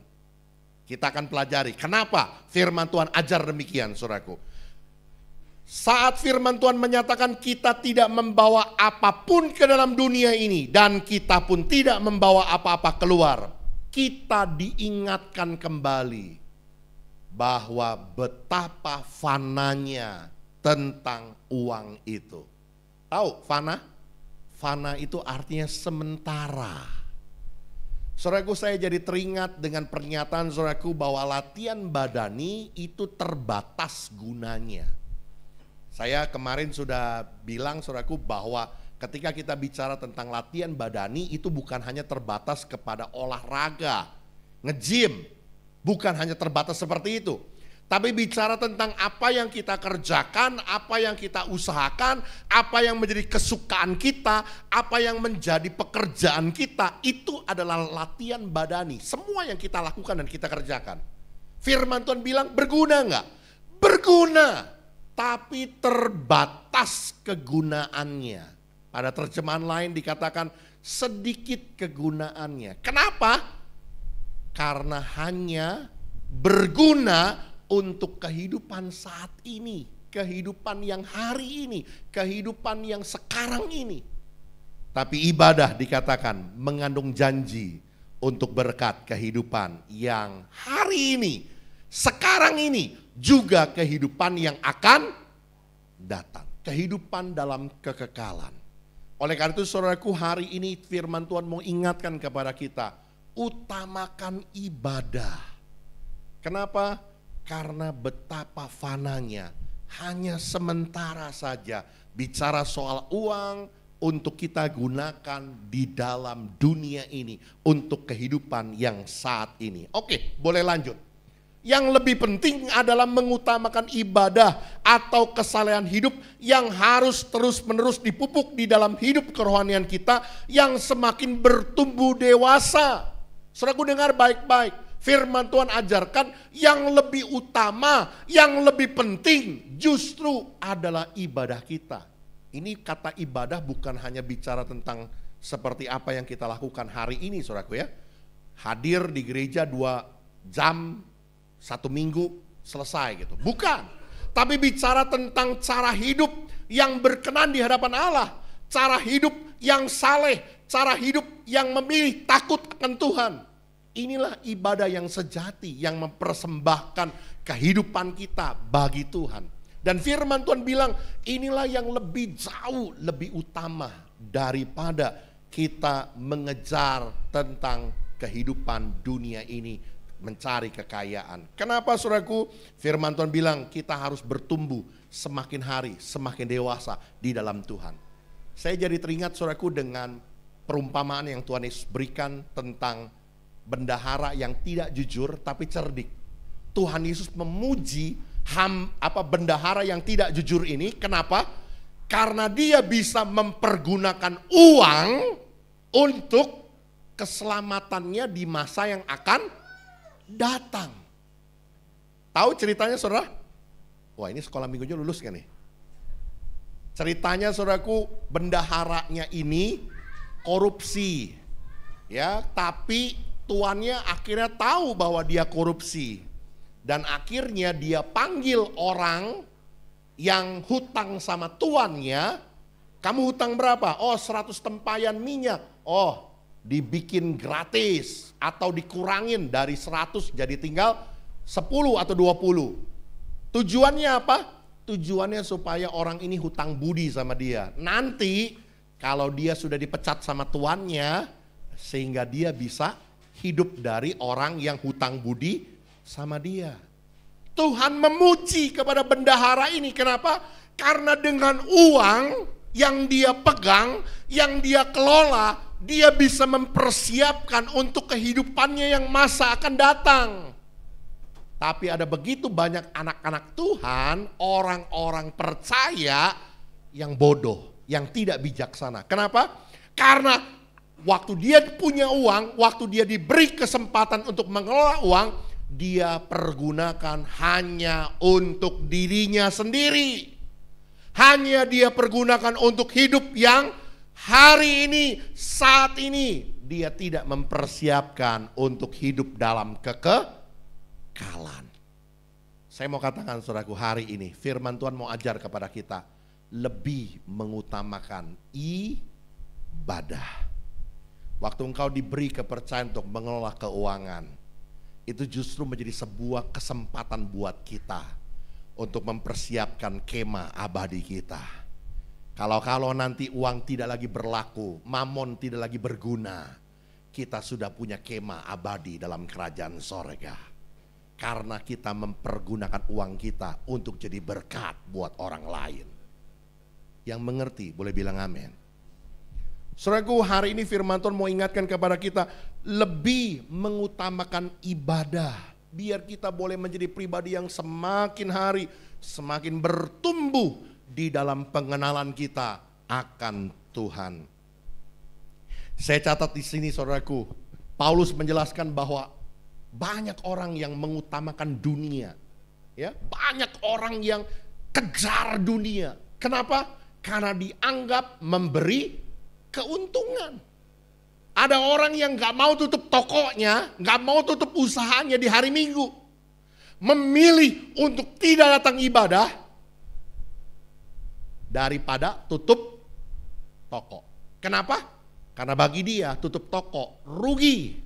Kita akan pelajari kenapa firman Tuhan ajar demikian, saudaraku. Saat firman Tuhan menyatakan kita tidak membawa apapun ke dalam dunia ini dan kita pun tidak membawa apa-apa keluar, kita diingatkan kembali bahwa betapa fananya tentang uang itu. Tahu fana? Fana itu artinya sementara. Saudaraku, saya jadi teringat dengan pernyataan saudaraku bahwa latihan badani itu terbatas gunanya. Saya kemarin sudah bilang saudaraku bahwa ketika kita bicara tentang latihan badani itu bukan hanya terbatas kepada olahraga, nge-gym, bukan hanya terbatas seperti itu. Tapi bicara tentang apa yang kita kerjakan, apa yang kita usahakan, apa yang menjadi kesukaan kita, apa yang menjadi pekerjaan kita, itu adalah latihan badani. Semua yang kita lakukan dan kita kerjakan. Firman Tuhan bilang berguna enggak? Berguna. Tapi terbatas kegunaannya. Pada terjemahan lain dikatakan sedikit kegunaannya. Kenapa? Karena hanya berguna untuk kehidupan saat ini. Kehidupan yang hari ini. Kehidupan yang sekarang ini. Tapi ibadah dikatakan mengandung janji untuk berkat kehidupan yang hari ini. Sekarang ini. Juga kehidupan yang akan datang. Kehidupan dalam kekekalan. Oleh karena itu saudaraku, hari ini firman Tuhan mau ingatkan kepada kita. Utamakan ibadah. Kenapa? Karena betapa fananya. Hanya sementara saja. Bicara soal uang untuk kita gunakan di dalam dunia ini. Untuk kehidupan yang saat ini. Oke, boleh lanjut. Yang lebih penting adalah mengutamakan ibadah atau kesalehan hidup yang harus terus-menerus dipupuk di dalam hidup kerohanian kita yang semakin bertumbuh dewasa. Saudaraku dengar baik-baik, firman Tuhan ajarkan yang lebih utama, yang lebih penting justru adalah ibadah kita. Ini kata ibadah bukan hanya bicara tentang seperti apa yang kita lakukan hari ini saudaraku ya. Hadir di gereja 2 jam, 1 minggu selesai gitu. Bukan. Tapi bicara tentang cara hidup yang berkenan di hadapan Allah. Cara hidup yang saleh. Cara hidup yang memilih takut akan Tuhan. Inilah ibadah yang sejati. Yang mempersembahkan kehidupan kita bagi Tuhan. Dan firman Tuhan bilang inilah yang lebih jauh, lebih utama daripada kita mengejar tentang kehidupan dunia ini. Mencari kekayaan. Kenapa saudaraku? Firman Tuhan bilang kita harus bertumbuh semakin hari, semakin dewasa di dalam Tuhan. Saya jadi teringat saudaraku dengan perumpamaan yang Tuhan Yesus berikan tentang bendahara yang tidak jujur tapi cerdik. Tuhan Yesus memuji bendahara yang tidak jujur ini. Kenapa? Karena dia bisa mempergunakan uang untuk keselamatannya di masa yang akan datang. Tahu ceritanya saudara? Wah, ini sekolah minggunya lulus kan nih? Ceritanya saudaraku, bendaharanya ini korupsi. Ya, tapi tuannya akhirnya tahu bahwa dia korupsi. Dan akhirnya dia panggil orang yang hutang sama tuannya. Kamu hutang berapa? Oh, 100 tempayan minyak. Oh, dibikin gratis atau dikurangin dari 100 jadi tinggal 10 atau 20. Tujuannya apa? Tujuannya supaya orang ini hutang budi sama dia. Nanti kalau dia sudah dipecat sama tuannya, sehingga dia bisa hidup dari orang yang hutang budi sama dia. Tuhan memuji kepada bendahara ini. Kenapa? Karena dengan uang yang dia pegang, yang dia kelola, dia bisa mempersiapkan untuk kehidupannya yang masa akan datang. Tapi ada begitu banyak anak-anak Tuhan, orang-orang percaya yang bodoh, yang tidak bijaksana. Kenapa? Karena waktu dia punya uang, waktu dia diberi kesempatan untuk mengelola uang, dia pergunakan hanya untuk dirinya sendiri. hanya dia pergunakan untuk hidup yang hari ini, saat ini. Dia tidak mempersiapkan untuk hidup dalam kekekalan. Saya mau katakan saudaraku, hari ini firman Tuhan mau ajar kepada kita lebih mengutamakan ibadah. Waktu engkau diberi kepercayaan untuk mengelola keuangan, itu justru menjadi sebuah kesempatan buat kita untuk mempersiapkan kemah abadi kita. Kalau nanti uang tidak lagi berlaku, mamon tidak lagi berguna, kita sudah punya kemah abadi dalam kerajaan sorga. Karena kita mempergunakan uang kita untuk jadi berkat buat orang lain. Yang mengerti boleh bilang amin. Saudaraku, hari ini firman Tuhan mau ingatkan kepada kita lebih mengutamakan ibadah. Biar kita boleh menjadi pribadi yang semakin hari semakin bertumbuh di dalam pengenalan kita akan Tuhan. Saya catat di sini saudaraku, Paulus menjelaskan bahwa banyak orang yang mengutamakan dunia. Ya, banyak orang yang kejar dunia. Kenapa? Karena dianggap memberi keuntungan. Ada orang yang gak mau tutup tokonya, gak mau tutup usahanya di hari Minggu. Memilih untuk tidak datang ibadah daripada tutup toko. Kenapa? Karena bagi dia tutup toko rugi.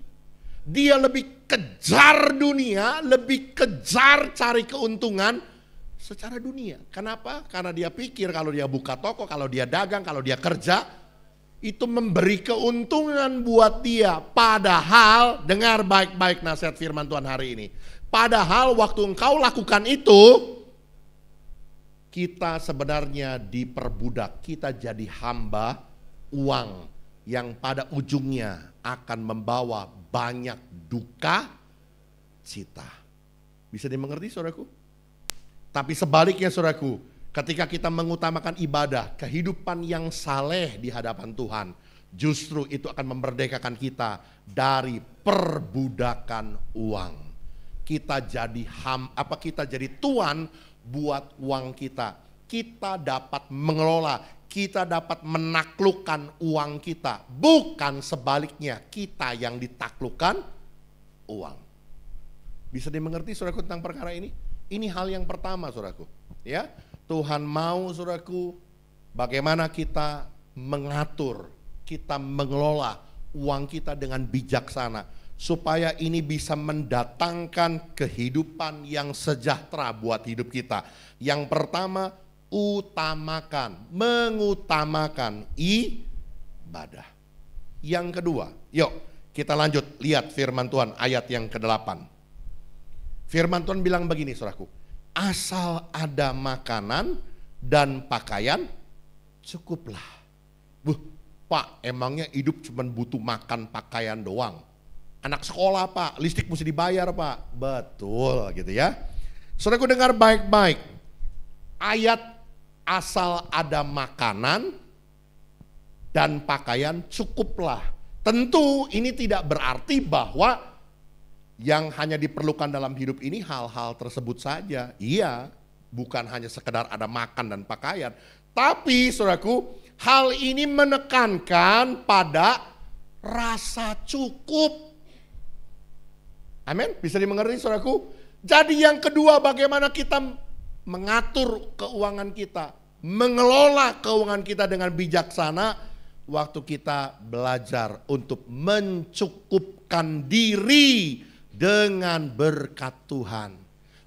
Dia lebih kejar dunia, lebih kejar cari keuntungan secara dunia. Kenapa? Karena dia pikir kalau dia buka toko, kalau dia dagang, kalau dia kerja, itu memberi keuntungan buat dia. Padahal, dengar baik-baik nasihat firman Tuhan hari ini. Padahal waktu engkau lakukan itu, kita sebenarnya diperbudak. Kita jadi hamba uang yang pada ujungnya akan membawa banyak duka cita. Bisa dimengerti saudaraku? Tapi sebaliknya saudaraku, ketika kita mengutamakan ibadah, kehidupan yang saleh di hadapan Tuhan, justru itu akan memerdekakan kita dari perbudakan uang. Kita jadi kita jadi tuan buat uang kita. Kita dapat mengelola, kita dapat menaklukkan uang kita, bukan sebaliknya kita yang ditaklukkan uang. Bisa dimengerti saudaraku tentang perkara ini? Ini hal yang pertama saudaraku, ya. Tuhan mau saudaraku bagaimana kita mengatur, kita mengelola uang kita dengan bijaksana. Supaya ini bisa mendatangkan kehidupan yang sejahtera buat hidup kita. Yang pertama, mengutamakan ibadah. Yang kedua, yuk kita lanjut lihat firman Tuhan ayat yang ke-8. Firman Tuhan bilang begini saudaraku, asal ada makanan dan pakaian cukuplah. Pak, emangnya hidup cuma butuh makan pakaian doang? Anak sekolah Pak, listrik mesti dibayar Pak. Betul gitu ya. Saudaraku dengar baik-baik. Ayat asal ada makanan dan pakaian cukuplah. Tentu ini tidak berarti bahwa yang hanya diperlukan dalam hidup ini hal-hal tersebut saja. Iya, bukan hanya sekedar ada makan dan pakaian. Tapi saudaraku, hal ini menekankan pada rasa cukup. Amin, bisa dimengerti saudaraku? Jadi yang kedua, bagaimana kita mengatur keuangan kita, mengelola keuangan kita dengan bijaksana waktu kita belajar untuk mencukupkan diri dengan berkat Tuhan.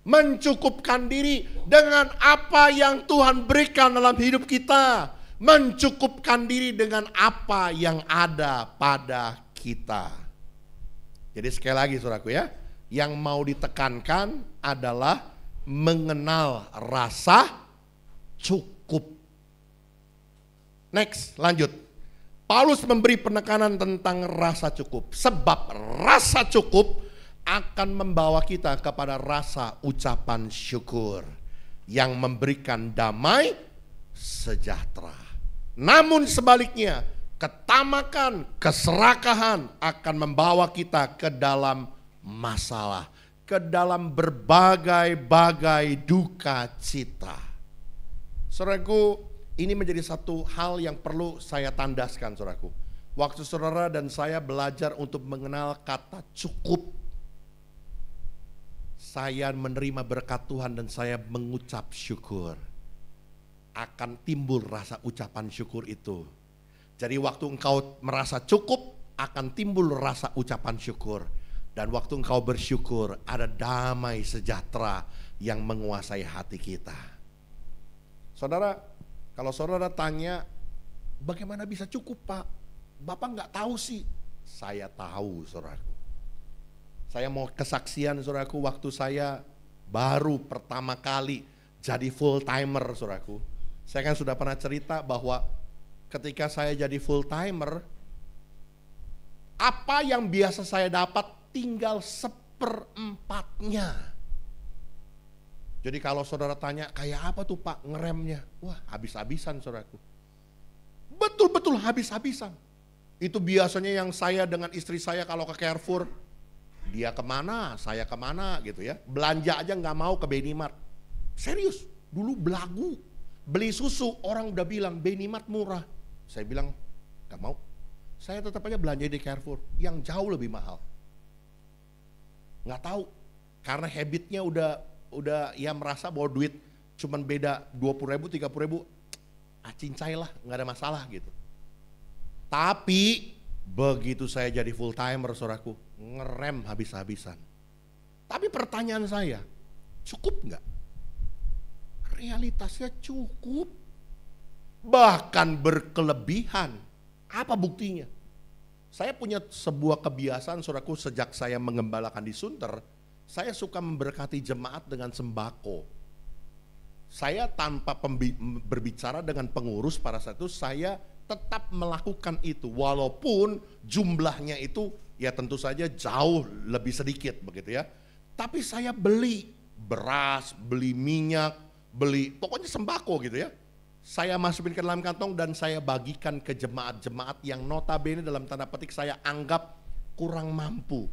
Mencukupkan diri dengan apa yang Tuhan berikan dalam hidup kita. Mencukupkan diri dengan apa yang ada pada kita. Jadi sekali lagi saudaraku ya, yang mau ditekankan adalah mengenal rasa cukup. Next, lanjut. Paulus memberi penekanan tentang rasa cukup. Sebab rasa cukup akan membawa kita kepada rasa ucapan syukur yang memberikan damai sejahtera. Namun sebaliknya, ketamakan, keserakahan akan membawa kita ke dalam masalah, ke dalam berbagai-bagai duka cita. Saudaraku, ini menjadi satu hal yang perlu saya tandaskan, saudaraku. Waktu saudara dan saya belajar untuk mengenal kata cukup, saya menerima berkat Tuhan dan saya mengucap syukur. Akan timbul rasa ucapan syukur itu. Jadi waktu engkau merasa cukup, akan timbul rasa ucapan syukur. Dan waktu engkau bersyukur, ada damai sejahtera yang menguasai hati kita. Saudara, kalau saudara tanya, bagaimana bisa cukup Pak? Bapak nggak tahu sih. Saya tahu, saudaraku. Saya mau kesaksian, saudaraku, waktu saya baru pertama kali jadi full timer, saudaraku. Saya kan sudah pernah cerita bahwa ketika saya jadi full timer, apa yang biasa saya dapat tinggal 1/4-nya. Jadi kalau saudara tanya, kayak apa tuh Pak ngeremnya? Wah, habis-habisan, saudaraku. Betul-betul habis-habisan. Itu biasanya yang saya dengan istri saya kalau ke Carrefour, dia kemana, saya kemana gitu ya. Belanja aja nggak mau ke Benimart. Serius, dulu belagu. Beli susu, orang udah bilang Benimart murah. Saya bilang, nggak mau. Saya tetap aja belanja di Carrefour, yang jauh lebih mahal. Nggak tahu, karena habitnya udah ya merasa bahwa duit cuman beda 20.000, 30.000. Cincai lah, nggak ada masalah gitu. Tapi begitu saya jadi full timer, saudaraku, ngerem habis-habisan. Tapi pertanyaan saya, cukup nggak? Realitasnya cukup. Bahkan berkelebihan. Apa buktinya? Saya punya sebuah kebiasaan, saudaraku, sejak saya mengembalakan di Sunter, saya suka memberkati jemaat dengan sembako. Saya tanpa berbicara dengan pengurus pada saat itu, saya tetap melakukan itu walaupun jumlahnya itu ya tentu saja jauh lebih sedikit begitu ya. Tapi saya beli beras, beli minyak, beli pokoknya sembako gitu ya. Saya masukin ke dalam kantong dan saya bagikan ke jemaat-jemaat yang notabene dalam tanda petik saya anggap kurang mampu.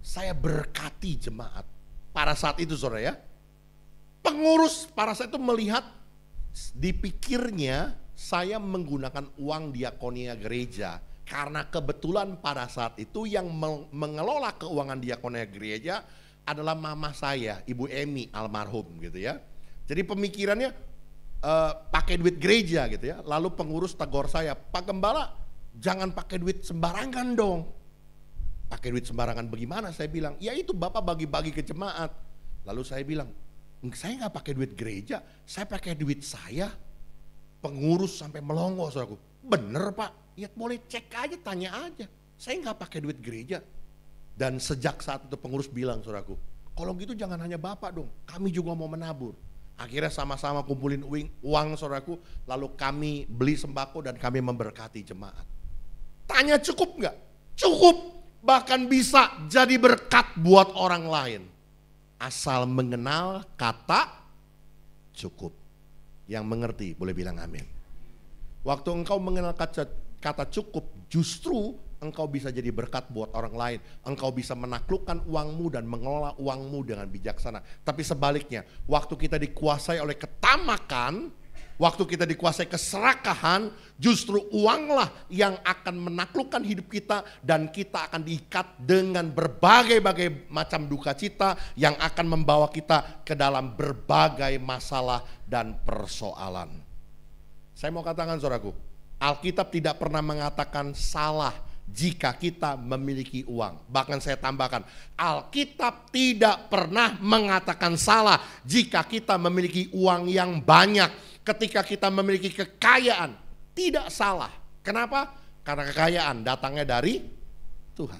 Saya berkati jemaat pada saat itu, saudara ya. Pengurus pada saat itu melihat, dipikirnya saya menggunakan uang diakonia gereja karena kebetulan pada saat itu yang mengelola keuangan diakonia gereja adalah mama saya, Ibu Emi almarhum gitu ya. Jadi pemikirannya pakai duit gereja gitu ya. Lalu pengurus tegur saya, Pak Gembala jangan pakai duit sembarangan dong. Pakai duit sembarangan bagaimana? Saya bilang, ya itu Bapak bagi-bagi ke jemaat. Lalu saya bilang, saya nggak pakai duit gereja, saya pakai duit saya. Pengurus sampai melongo, saudaraku. Bener Pak, ya boleh cek aja, tanya aja. Saya nggak pakai duit gereja. Dan sejak saat itu pengurus bilang, saudaraku, kalau gitu jangan hanya Bapak dong, kami juga mau menabur. Akhirnya sama-sama kumpulin uang, saudaraku, lalu kami beli sembako dan kami memberkati jemaat. Tanya cukup nggak? Cukup, bahkan bisa jadi berkat buat orang lain. Asal mengenal kata cukup. Yang mengerti boleh bilang amin. Waktu engkau mengenal kata cukup, justru engkau bisa jadi berkat buat orang lain. Engkau bisa menaklukkan uangmu dan mengelola uangmu dengan bijaksana. Tapi sebaliknya, waktu kita dikuasai oleh ketamakan, waktu kita dikuasai keserakahan, justru uanglah yang akan menaklukkan hidup kita dan kita akan diikat dengan berbagai-bagai macam duka cita yang akan membawa kita ke dalam berbagai masalah dan persoalan. Saya mau katakan, saudaraku, Alkitab tidak pernah mengatakan salah jika kita memiliki uang. Bahkan saya tambahkan, Alkitab tidak pernah mengatakan salah jika kita memiliki uang yang banyak. Ketika kita memiliki kekayaan, tidak salah. Kenapa? Karena kekayaan datangnya dari Tuhan.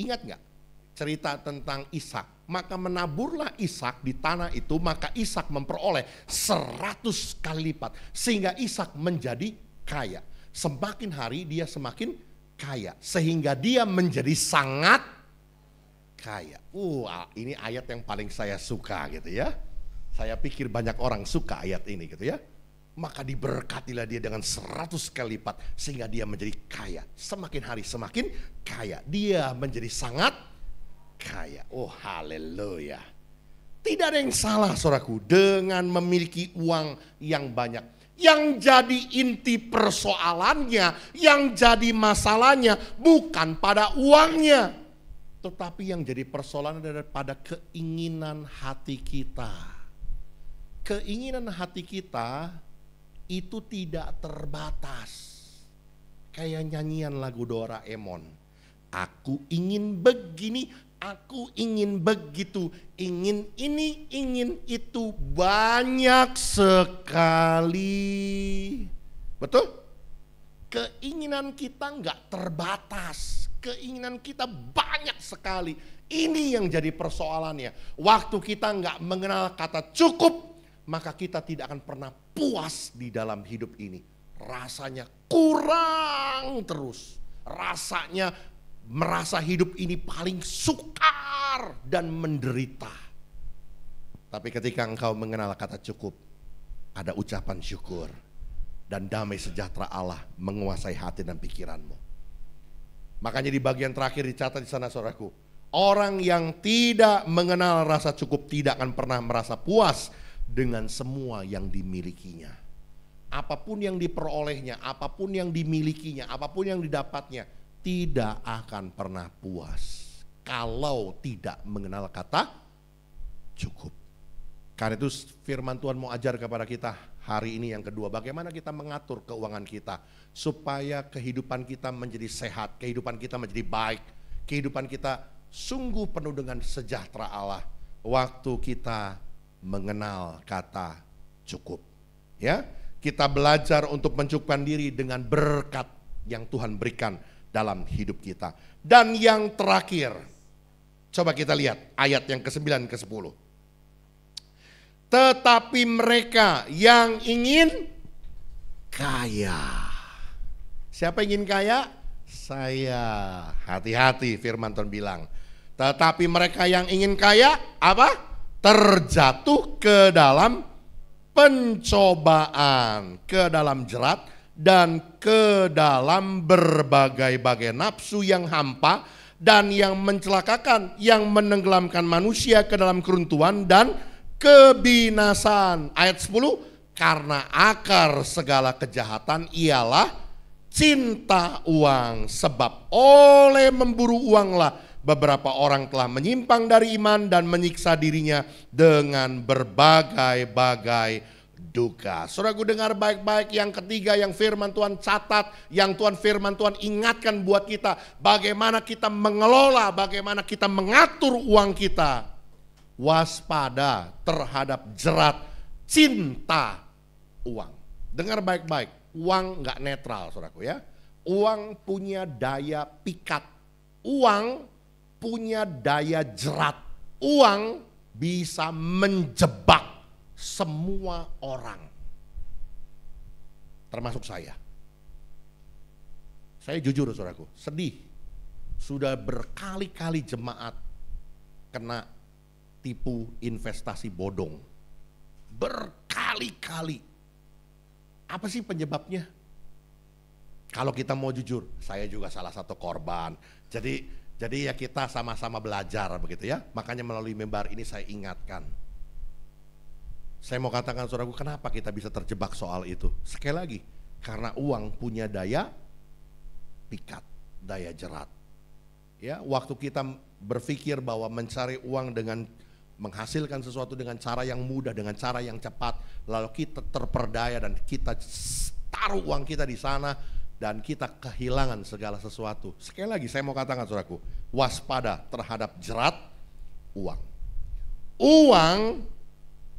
Ingat gak cerita tentang Ishak? Maka menaburlah Ishak di tanah itu, maka Ishak memperoleh 100 kali lipat. Sehingga Ishak menjadi kaya. Semakin hari dia semakin kaya. Sehingga dia menjadi sangat kaya. Ini ayat yang paling saya suka gitu ya. Saya pikir banyak orang suka ayat ini gitu ya. Maka diberkatilah dia dengan 100 kali lipat sehingga dia menjadi kaya. Semakin hari semakin kaya. Dia menjadi sangat kaya. Oh haleluya. Tidak ada yang salah saudaraku dengan memiliki uang yang banyak. Yang jadi inti persoalannya, yang jadi masalahnya bukan pada uangnya. Tetapi yang jadi persoalan adalah pada keinginan hati kita. Keinginan hati kita itu tidak terbatas. Kayak nyanyian lagu Doraemon. Aku ingin begini, aku ingin begitu, ingin ini, ingin itu, banyak sekali. Betul? Keinginan kita nggak terbatas. Keinginan kita banyak sekali. Ini yang jadi persoalannya. Waktu kita nggak mengenal kata cukup, maka kita tidak akan pernah puas di dalam hidup ini. Rasanya kurang terus. Rasanya merasa hidup ini paling sukar dan menderita. Tapi ketika engkau mengenal kata cukup, ada ucapan syukur dan damai sejahtera Allah menguasai hati dan pikiranmu. Makanya di bagian terakhir dicatat di sana saudaraku, orang yang tidak mengenal rasa cukup tidak akan pernah merasa puas dengan semua yang dimilikinya. Apapun yang diperolehnya, apapun yang dimilikinya, apapun yang didapatnya, tidak akan pernah puas kalau tidak mengenal kata cukup. Karena itu firman Tuhan mau ajar kepada kita hari ini yang kedua, bagaimana kita mengatur keuangan kita supaya kehidupan kita menjadi sehat, kehidupan kita menjadi baik, kehidupan kita sungguh penuh dengan sejahtera Allah waktu kita mengenal kata cukup. Ya, kita belajar untuk mencukupkan diri dengan berkat yang Tuhan berikan dalam hidup kita. Dan yang terakhir, coba kita lihat ayat yang ke-9 ke-10. Tetapi mereka yang ingin kaya. Siapa ingin kaya? Saya. Hati-hati, firman Tuhan bilang. Tetapi mereka yang ingin kaya, apa? Terjatuh ke dalam pencobaan, ke dalam jerat, dan ke dalam berbagai-bagai nafsu yang hampa dan yang mencelakakan, yang menenggelamkan manusia ke dalam keruntuhan dan kebinasaan. Ayat 10, karena akar segala kejahatan ialah cinta uang, sebab oleh memburu uanglah beberapa orang telah menyimpang dari iman dan menyiksa dirinya dengan berbagai-bagai duka. Saudaraku, dengar baik-baik yang ketiga yang firman Tuhan catat, yang firman Tuhan ingatkan buat kita, bagaimana kita mengelola, bagaimana kita mengatur uang kita. Waspada terhadap jerat cinta uang. Dengar baik-baik, uang gak netral saudaraku ya. Uang punya daya pikat, uang punya daya jerat, uang bisa menjebak semua orang, termasuk saya. Saya jujur saudaraku, sedih. Sudah berkali-kali jemaat kena tipu investasi bodong. Berkali-kali. Apa sih penyebabnya? Kalau kita mau jujur, saya juga salah satu korban. Jadi ya kita sama-sama belajar begitu ya. Makanya melalui mimbar ini saya ingatkan. Saya mau katakan saudaraku, kenapa kita bisa terjebak soal itu? Sekali lagi, karena uang punya daya pikat, daya jerat. Ya, waktu kita berpikir bahwa mencari uang dengan menghasilkan sesuatu dengan cara yang mudah, dengan cara yang cepat, lalu kita terperdaya dan kita taruh uang kita di sana dan kita kehilangan segala sesuatu. Sekali lagi saya mau katakan saudaraku, waspada terhadap jerat uang. Uang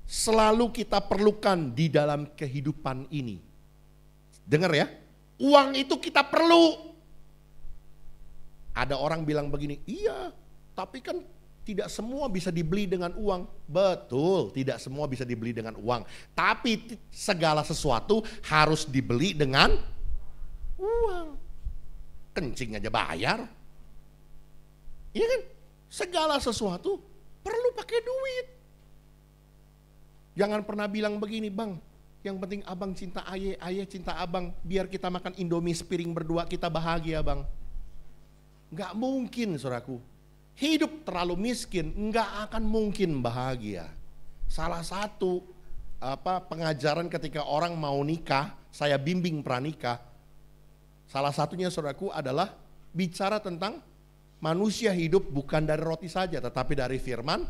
selalu kita perlukan di dalam kehidupan ini. Dengar ya, uang itu kita perlu. Ada orang bilang begini, iya, tapi kan tidak semua bisa dibeli dengan uang. Betul, tidak semua bisa dibeli dengan uang. Tapi segala sesuatu harus dibeli dengan uang. Kencing aja bayar. Iya kan? Segala sesuatu perlu pakai duit. Jangan pernah bilang begini, bang, yang penting abang cinta ayah, ayah cinta abang, biar kita makan Indomie sepiring berdua kita bahagia bang. Gak mungkin saudaraku. hidup terlalu miskin nggak akan mungkin bahagia. Salah satu pengajaran ketika orang mau nikah, saya bimbing pranikah. Salah satunya saudaraku adalah bicara tentang manusia hidup bukan dari roti saja tetapi dari firman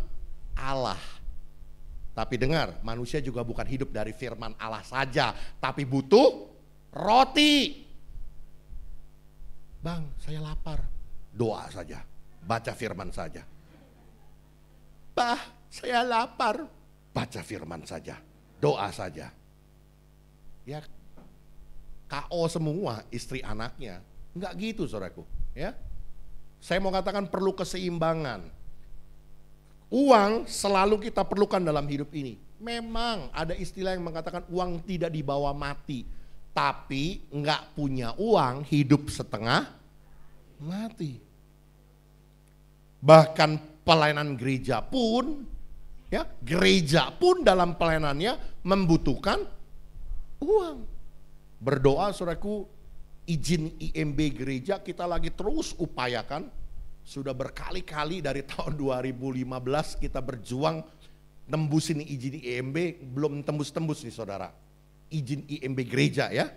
Allah. Tapi dengar, manusia juga bukan hidup dari firman Allah saja, tapi butuh roti. Bang, saya lapar. Doa saja. Baca firman saja. Bah, saya lapar. Baca firman saja. Doa saja. Ya, KO semua istri anaknya. Enggak gitu saudaraku. Ya, saya mau katakan perlu keseimbangan. Uang selalu kita perlukan dalam hidup ini. Memang ada istilah yang mengatakan uang tidak dibawa mati. Tapi enggak punya uang hidup setengah mati. Bahkan pelayanan gereja pun, ya, gereja pun dalam pelayanannya membutuhkan uang. Berdoa saudaraku, izin IMB gereja kita lagi terus upayakan. Sudah berkali-kali dari tahun 2015 kita berjuang tembusin izin IMB, belum tembus-tembus nih saudara. Izin IMB gereja ya.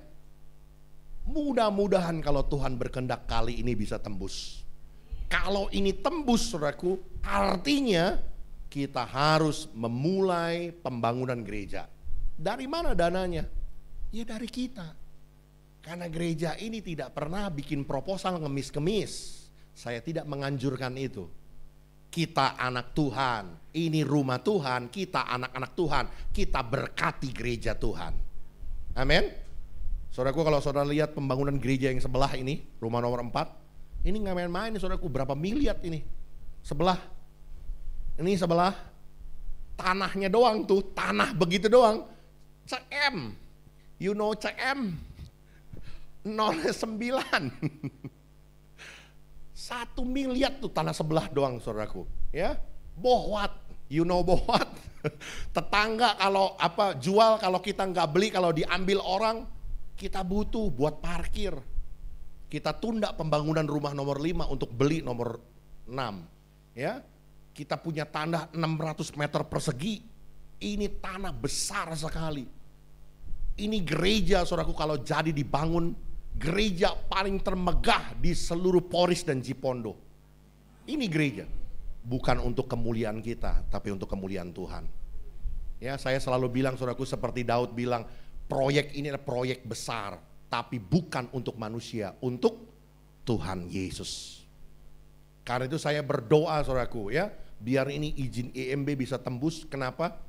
Mudah-mudahan kalau Tuhan berkehendak kali ini bisa tembus. Kalau ini tembus saudaraku, artinya kita harus memulai pembangunan gereja. Dari mana dananya? Ya dari kita. Karena gereja ini tidak pernah bikin proposal ngemis-kemis. Saya tidak menganjurkan itu. Kita anak Tuhan, ini rumah Tuhan, kita anak-anak Tuhan, kita berkati gereja Tuhan. Amin. Saudaraku, kalau saudara lihat pembangunan gereja yang sebelah ini, rumah nomor 4, ini nggak main-main nih saudaraku, berapa miliar ini. Sebelah, ini sebelah, tanahnya doang tuh, tanah begitu doang. CM, you know CM, 09. 1 miliar tuh tanah sebelah doang saudaraku. Ya, Bohwat, you know Bohwat. Tetangga kalau jual, kalau kita nggak beli, kalau diambil orang, kita butuh buat parkir. Kita tunda pembangunan rumah nomor 5 untuk beli nomor 6. Ya, kita punya tanah 600 meter persegi. Ini tanah besar sekali. Ini gereja saudaraku kalau jadi dibangun, gereja paling termegah di seluruh Poris dan Cipondo. Ini gereja. Bukan untuk kemuliaan kita, tapi untuk kemuliaan Tuhan. Ya, saya selalu bilang saudaraku seperti Daud bilang, proyek ini adalah proyek besar, tapi bukan untuk manusia, untuk Tuhan Yesus. Karena itu saya berdoa saudaraku ya, biar ini izin IMB bisa tembus. Kenapa?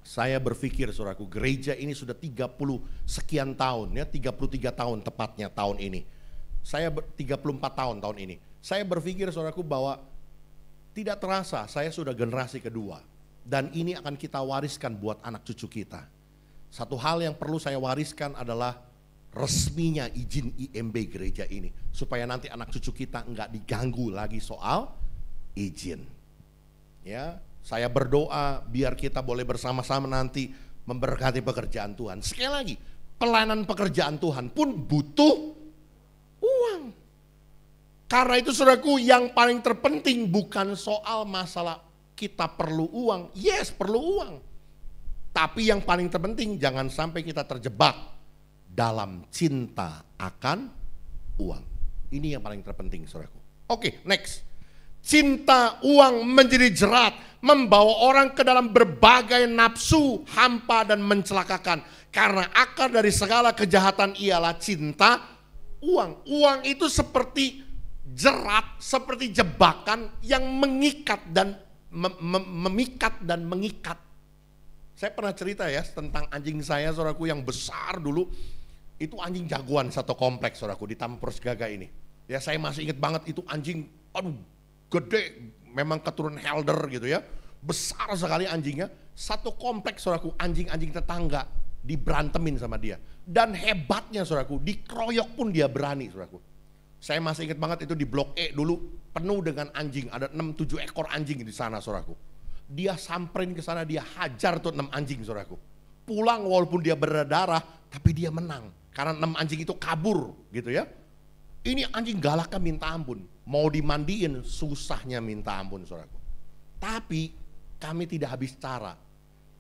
Saya berpikir saudaraku, gereja ini sudah 30 sekian tahun ya, 33 tahun tepatnya tahun ini. Saya 34 tahun ini. Saya berpikir saudaraku bahwa tidak terasa saya sudah generasi kedua. Dan ini akan kita wariskan buat anak cucu kita. Satu hal yang perlu saya wariskan adalah resminya izin IMB gereja ini. Supaya nanti anak cucu kita enggak diganggu lagi soal izin. Ya, saya berdoa biar kita boleh bersama-sama nanti memberkati pekerjaan Tuhan. Sekali lagi, pelayanan pekerjaan Tuhan pun butuh uang. Karena itu saudaraku, yang paling terpenting bukan soal masalah kita perlu uang. Yes, perlu uang. Tapi yang paling terpenting jangan sampai kita terjebak dalam cinta akan uang. Ini yang paling terpenting saudaraku. Oke, next. Cinta uang menjadi jerat, membawa orang ke dalam berbagai nafsu, hampa dan mencelakakan. Karena akar dari segala kejahatan ialah cinta uang. Uang itu seperti jerat, seperti jebakan yang mengikat dan memikat dan mengikat. Saya pernah cerita ya tentang anjing saya saudaraku yang besar dulu. Itu anjing jagoan satu kompleks saudaraku di Taman Persgaga ini. Ya saya masih ingat banget itu anjing, aduh gede, memang keturunan Helder gitu ya. Besar sekali anjingnya. Satu kompleks saudaraku, anjing-anjing tetangga diberantemin sama dia. Dan hebatnya saudaraku, dikeroyok pun dia berani saudaraku. Saya masih ingat banget itu di Blok E dulu penuh dengan anjing, ada 6-7 ekor anjing di sana saudaraku. Dia samperin ke sana, dia hajar tuh 6 anjing saudaraku. Pulang walaupun dia berdarah, tapi dia menang. Karena 6 anjing itu kabur gitu ya. Ini anjing galaknya minta ampun. mau dimandiin susahnya minta ampun saudaraku. Tapi kami tidak habis cara.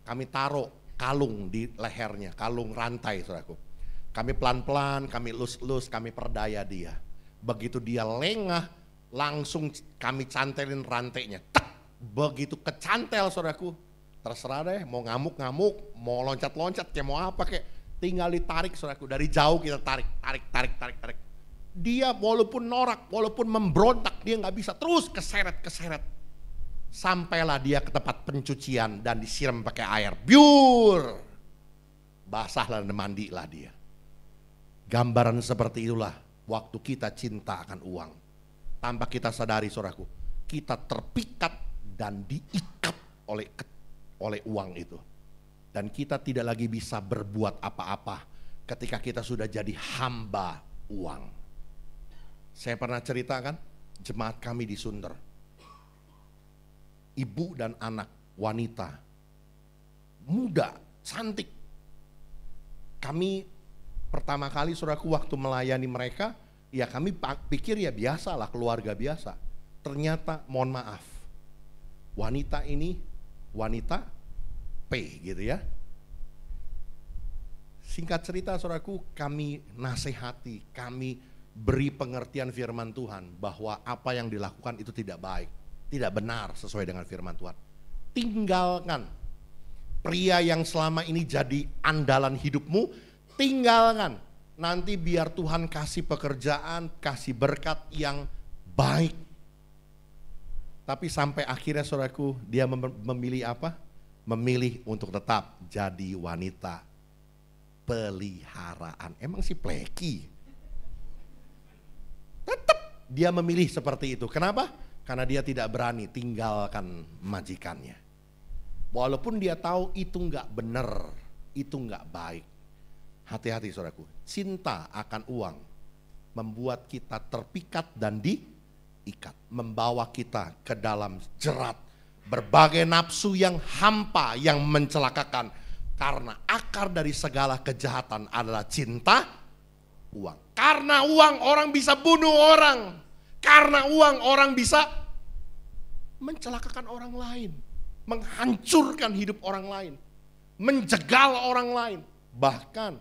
Kami taruh kalung di lehernya, kalung rantai saudaraku. Kami pelan-pelan, kami lus-lus, kami perdaya dia. Begitu dia lengah, langsung kami cantelin rantainya. Tak! Begitu kecantel saudaraku, terserah deh mau ngamuk-ngamuk, mau loncat-loncat, kayak mau apa kayak. Tinggal ditarik saudaraku, dari jauh kita tarik. Dia walaupun norak, walaupun memberontak, dia nggak bisa, terus keseret. Sampailah dia ke tempat pencucian dan disiram pakai air. Biur! Basahlah dan mandilah dia. Gambaran seperti itulah waktu kita cinta akan uang. Tanpa kita sadari saudaraku, kita terpikat dan diikat oleh uang itu. Dan kita tidak lagi bisa berbuat apa-apa ketika kita sudah jadi hamba uang. Saya pernah ceritakan jemaat kami di Sunter. Ibu dan anak wanita muda, cantik. Kami pertama kali saudaraku waktu melayani mereka, ya kami pikir ya biasalah, keluarga biasa. Ternyata mohon maaf, wanita ini wanita P gitu ya. Singkat cerita saudaraku, kami nasihati, kami beri pengertian firman Tuhan bahwa apa yang dilakukan itu tidak baik, tidak benar sesuai dengan firman Tuhan. Tinggalkan pria yang selama ini jadi andalan hidupmu, tinggalkan. Nanti biar Tuhan kasih pekerjaan, kasih berkat yang baik. Tapi sampai akhirnya saudaraku, dia memilih apa? Memilih untuk tetap jadi wanita peliharaan. Emang si pleki? Tetap dia memilih seperti itu. Kenapa? Karena dia tidak berani tinggalkan majikannya. Walaupun dia tahu itu nggak benar, itu nggak baik. Hati-hati saudaraku, cinta akan uang membuat kita terpikat dan diikat, membawa kita ke dalam jerat berbagai nafsu yang hampa yang mencelakakan. Karena akar dari segala kejahatan adalah cinta uang. Karena uang orang bisa bunuh orang. Karena uang orang bisa mencelakakan orang lain, menghancurkan hidup orang lain, menjegal orang lain, bahkan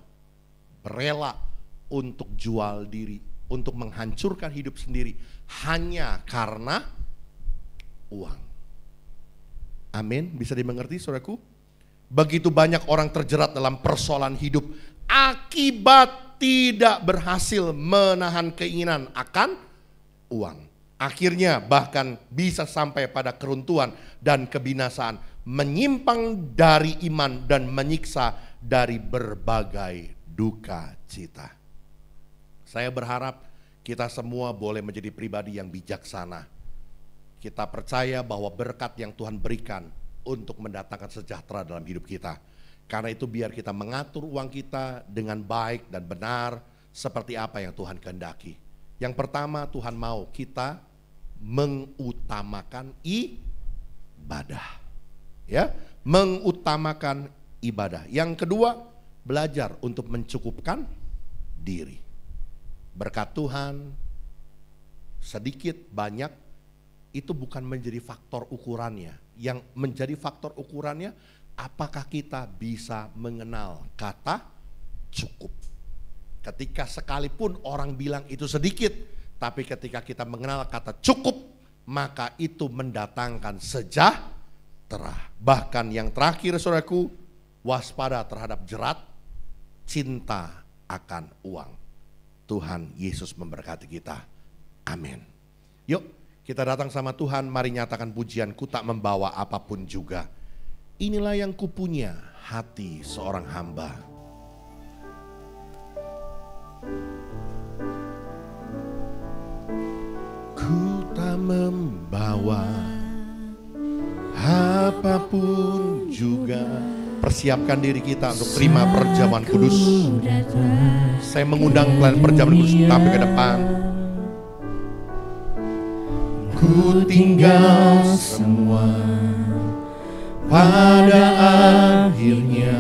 rela untuk jual diri, untuk menghancurkan hidup sendiri hanya karena uang. Amin, bisa dimengerti saudaraku? Begitu banyak orang terjerat dalam persoalan hidup akibat tidak berhasil menahan keinginan akan uang. Akhirnya bahkan bisa sampai pada keruntuhan dan kebinasaan, menyimpang dari iman dan menyiksa dari berbagai duka cita. Saya berharap kita semua boleh menjadi pribadi yang bijaksana. Kita percaya bahwa berkat yang Tuhan berikan untuk mendatangkan sejahtera dalam hidup kita. Karena itu biar kita mengatur uang kita dengan baik dan benar seperti apa yang Tuhan kehendaki. Yang pertama, Tuhan mau kita mengutamakan ibadah. Ya, mengutamakan ibadah. Yang kedua, belajar untuk mencukupkan diri. Berkat Tuhan sedikit banyak itu bukan menjadi faktor ukurannya. Yang menjadi faktor ukurannya, apakah kita bisa mengenal kata cukup. Ketika sekalipun orang bilang itu sedikit, tapi ketika kita mengenal kata cukup, maka itu mendatangkan sejahtera. Bahkan yang terakhir saudaraku, waspada terhadap jerat cinta akan uang. Tuhan Yesus memberkati kita. Amin. Yuk kita datang sama Tuhan, mari nyatakan pujian, ku tak membawa apapun juga. Inilah yang kupunya, hati seorang hamba. Ku tak membawa apapun juga. Persiapkan diri kita untuk terima perjamuan kudus. Saya mengundang kalian perjamuan kudus sampai ke depan. Ku tinggal semua pada akhirnya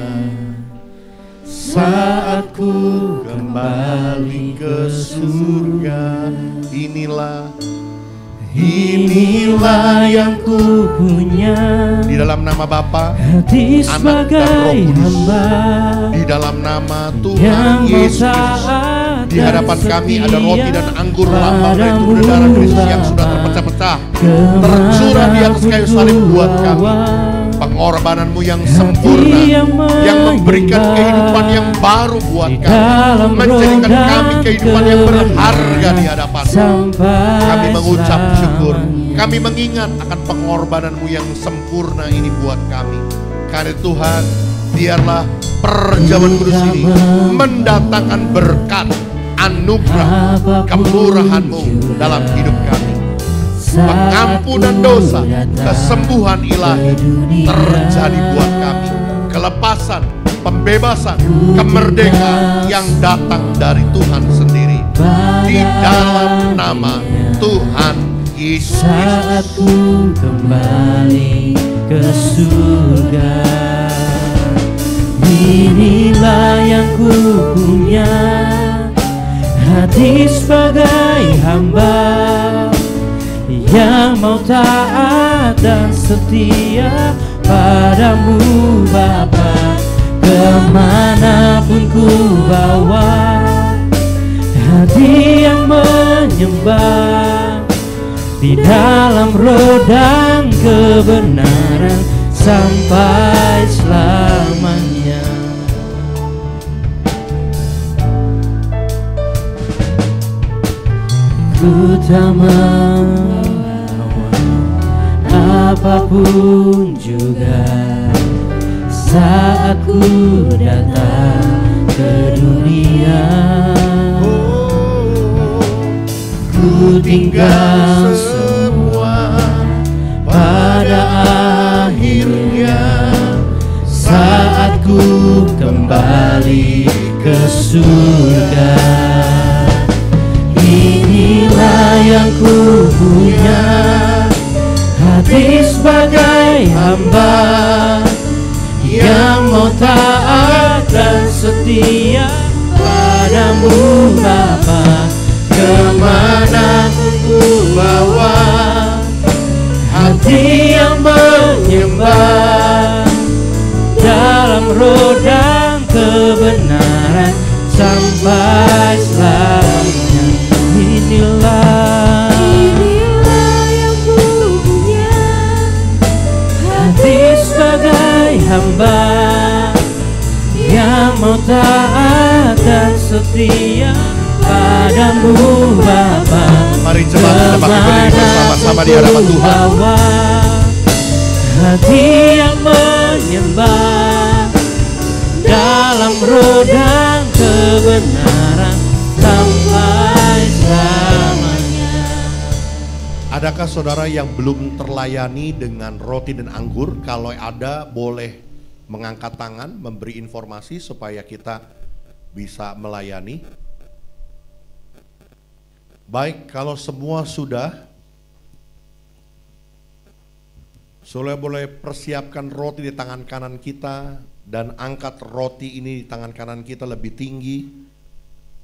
saat ku kembali ke surga. Inilah Inilah yang ku punya, Di dalam nama Bapa, hati Anak dan Roh sebagai Kudus. hamba Di dalam nama yang Tuhan Yesus Kristus. taat Di hadapan dan kami ada roti setia dan anggur lambang dari tubuh dan darah padamu, Kristus yang sudah Bapa. terpecah-pecah, Kemana tercurah di atas kayu salib buat kami. bawa, Pengorbananmu yang sempurna, yang memberikan kehidupan yang baru buat di kami, dalam menjadikan roda kami kehidupan yang berharga di hadapan. sampai Kami mengucap syukur, selamanya. kami mengingat akan pengorbananmu yang sempurna ini buat kami. Karena Tuhan, biarlah perjamuan kudus ini mendatangkan berkat, anugerah, kemurahan-Mu dalam hidup kami. Pengampunan dosa, kesembuhan ilahi terjadi buat kami. Kelepasan, pembebasan, kemerdekaan yang datang dari Tuhan sendiri. Di dalam nama Tuhan Yesus Saat Kristus. ku kembali ke surga, inilah yang ku punya, hati sebagai hamba yang mau taat dan setia padamu, Bapa. Kemanapun ku bawa, hati yang menyembah di dalam roda kebenaran sampai selamanya. Ku tak membawa apapun juga saat ku datang ke dunia. Ku tinggal semua pada akhirnya saat ku kembali ke surga. Inilah yang ku punya, hati sebagai hamba yang mau taat dan setia padamu, Bapa. Kemanapun ku bawa, hati yang menyembah dalam roda kebenaran sampai selamanya. Inilah yang ku punya, hati sebagai hamba yang mau taat dan setia padamu, Bapa. Mari cepat kita berdiri bersama-sama di hadapan Tuhan. Bawa hati yang menyembah dalam roda kebenaran sampai selamanya. Adakah saudara yang belum terlayani dengan roti dan anggur? Kalau ada, boleh mengangkat tangan, memberi informasi supaya kita bisa melayani. Baik, kalau semua sudah boleh persiapkan roti di tangan kanan kita dan angkat roti ini di tangan kanan kita lebih tinggi.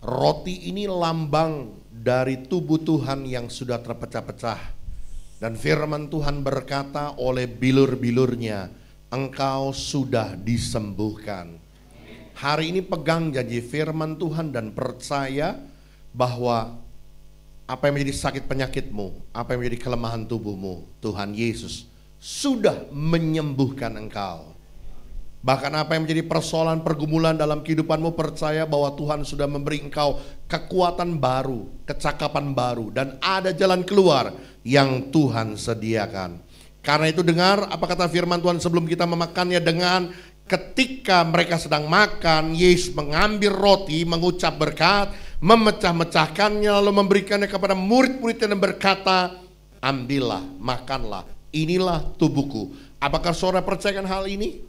Roti ini lambang dari tubuh Tuhan yang sudah terpecah-pecah. Dan firman Tuhan berkata, oleh bilur-bilurnya engkau sudah disembuhkan. Hari ini pegang janji firman Tuhan dan percaya bahwa apa yang menjadi sakit penyakitmu, apa yang menjadi kelemahan tubuhmu, Tuhan Yesus sudah menyembuhkan engkau. Bahkan apa yang menjadi persoalan pergumulan dalam kehidupanmu, percaya bahwa Tuhan sudah memberi engkau kekuatan baru, kecakapan baru, dan ada jalan keluar yang Tuhan sediakan. Karena itu dengar apa kata firman Tuhan sebelum kita memakannya. Dengan ketika mereka sedang makan, Yesus mengambil roti, mengucap berkat, memecah-mecahkannya, lalu memberikannya kepada murid-muridnya dan berkata, ambillah, makanlah, inilah tubuhku. Apakah saudara percayakan hal ini?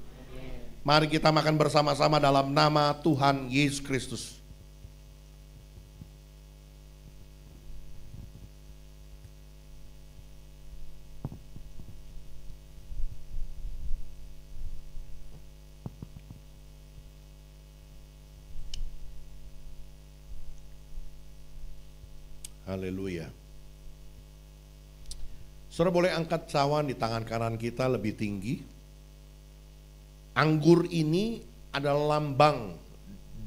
Mari kita makan bersama-sama dalam nama Tuhan Yesus Kristus. Haleluya. Saudara boleh angkat cawan di tangan kanan kita lebih tinggi. Anggur ini adalah lambang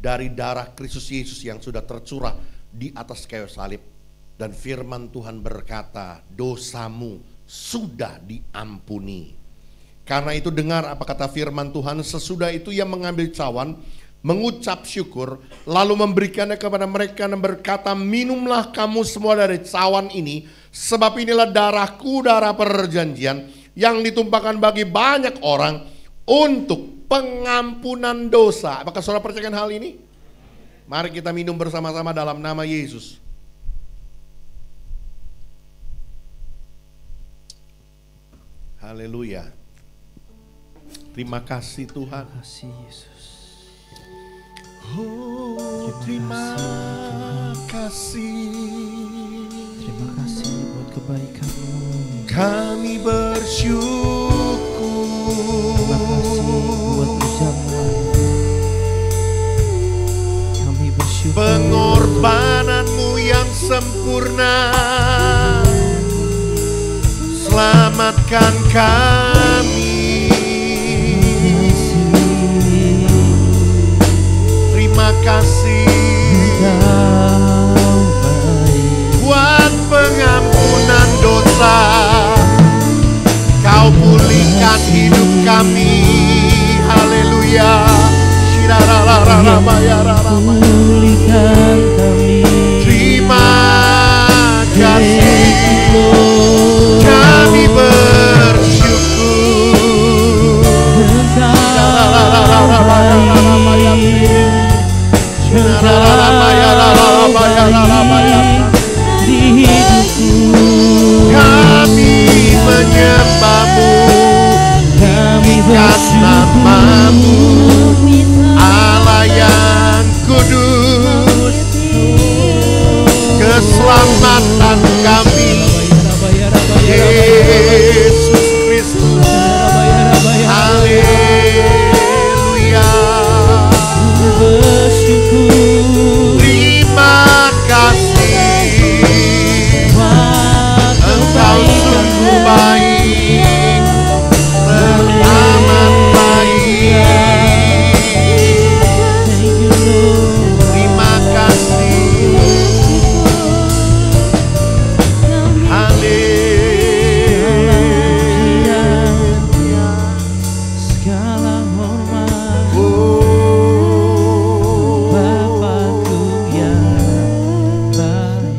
dari darah Kristus Yesus yang sudah tercurah di atas kayu salib. Dan firman Tuhan berkata, dosamu sudah diampuni. Karena itu dengar apa kata firman Tuhan. Sesudah itu ia mengambil cawan, mengucap syukur, lalu memberikannya kepada mereka dan berkata, minumlah kamu semua dari cawan ini, sebab inilah darahku, darah perjanjian yang ditumpahkan bagi banyak orang untuk pengampunan dosa. Apakah saudara percaya hal ini? Mari kita minum bersama-sama dalam nama Yesus. Haleluya. Terima kasih Tuhan. Terima kasih Yesus. Oh, terima kasih. Terima kasih buat kebaikan-Mu. Kami bersyukur. Terima kasih buat perjamuan. Kami bersyukur. Pengorbanan-Mu yang sempurna. Selamatkan kami. Terima kasih buat pengampunan dosa. Kau pulihkan hidup kami. Haleluya. Pulihkan kami. Terima kasih. Kami bersyukur. Di hidupku kami menyembah-Mu, kami nama-Mu, Allah yang kudus. Keselamatan kami Yesus Kristus. Haleluya. Terima kasih. Engkau sungguh baik, teramat baik. Terima kasih. Haleluya. segala hormat Oh. Bapakku yang baik.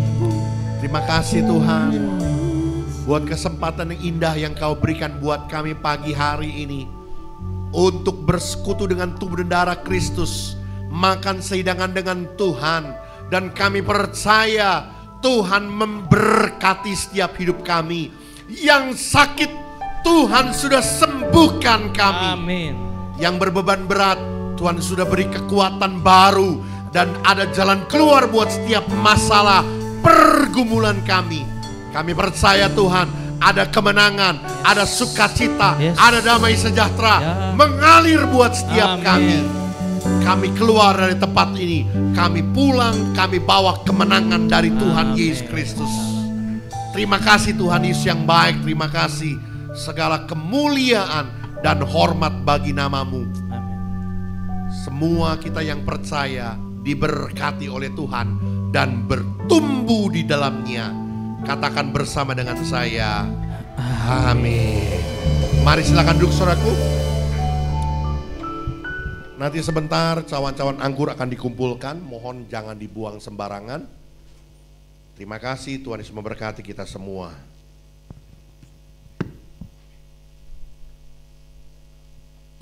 Terima kasih Tuhan buat kesempatan yang indah yang Kau berikan buat kami pagi hari ini untuk bersekutu dengan tubuh dan darah Kristus, makan sehidangan dengan Tuhan, dan kami percaya Tuhan memberkati setiap hidup kami. Yang sakit Tuhan sudah sembuhkan kami. Amin. Yang berbeban berat Tuhan sudah beri kekuatan baru, dan ada jalan keluar buat setiap masalah pergumulan kami. Kami percaya Tuhan ada kemenangan, ada sukacita, Yes. ada damai sejahtera Ya. mengalir buat setiap Amin. kami. Kami keluar dari tempat ini, kami pulang, kami bawa kemenangan dari Tuhan Amin. Yesus Kristus. Terima kasih Tuhan Yesus yang baik, terima kasih. Segala kemuliaan dan hormat bagi nama-Mu. Amin. Semua kita yang percaya diberkati oleh Tuhan dan bertumbuh di dalamnya. Katakan bersama dengan saya, amin. Mari silakan duduk saudaraku. Nanti sebentar cawan-cawan anggur akan dikumpulkan. Mohon jangan dibuang sembarangan. Terima kasih, Tuhan Yesus memberkati kita semua.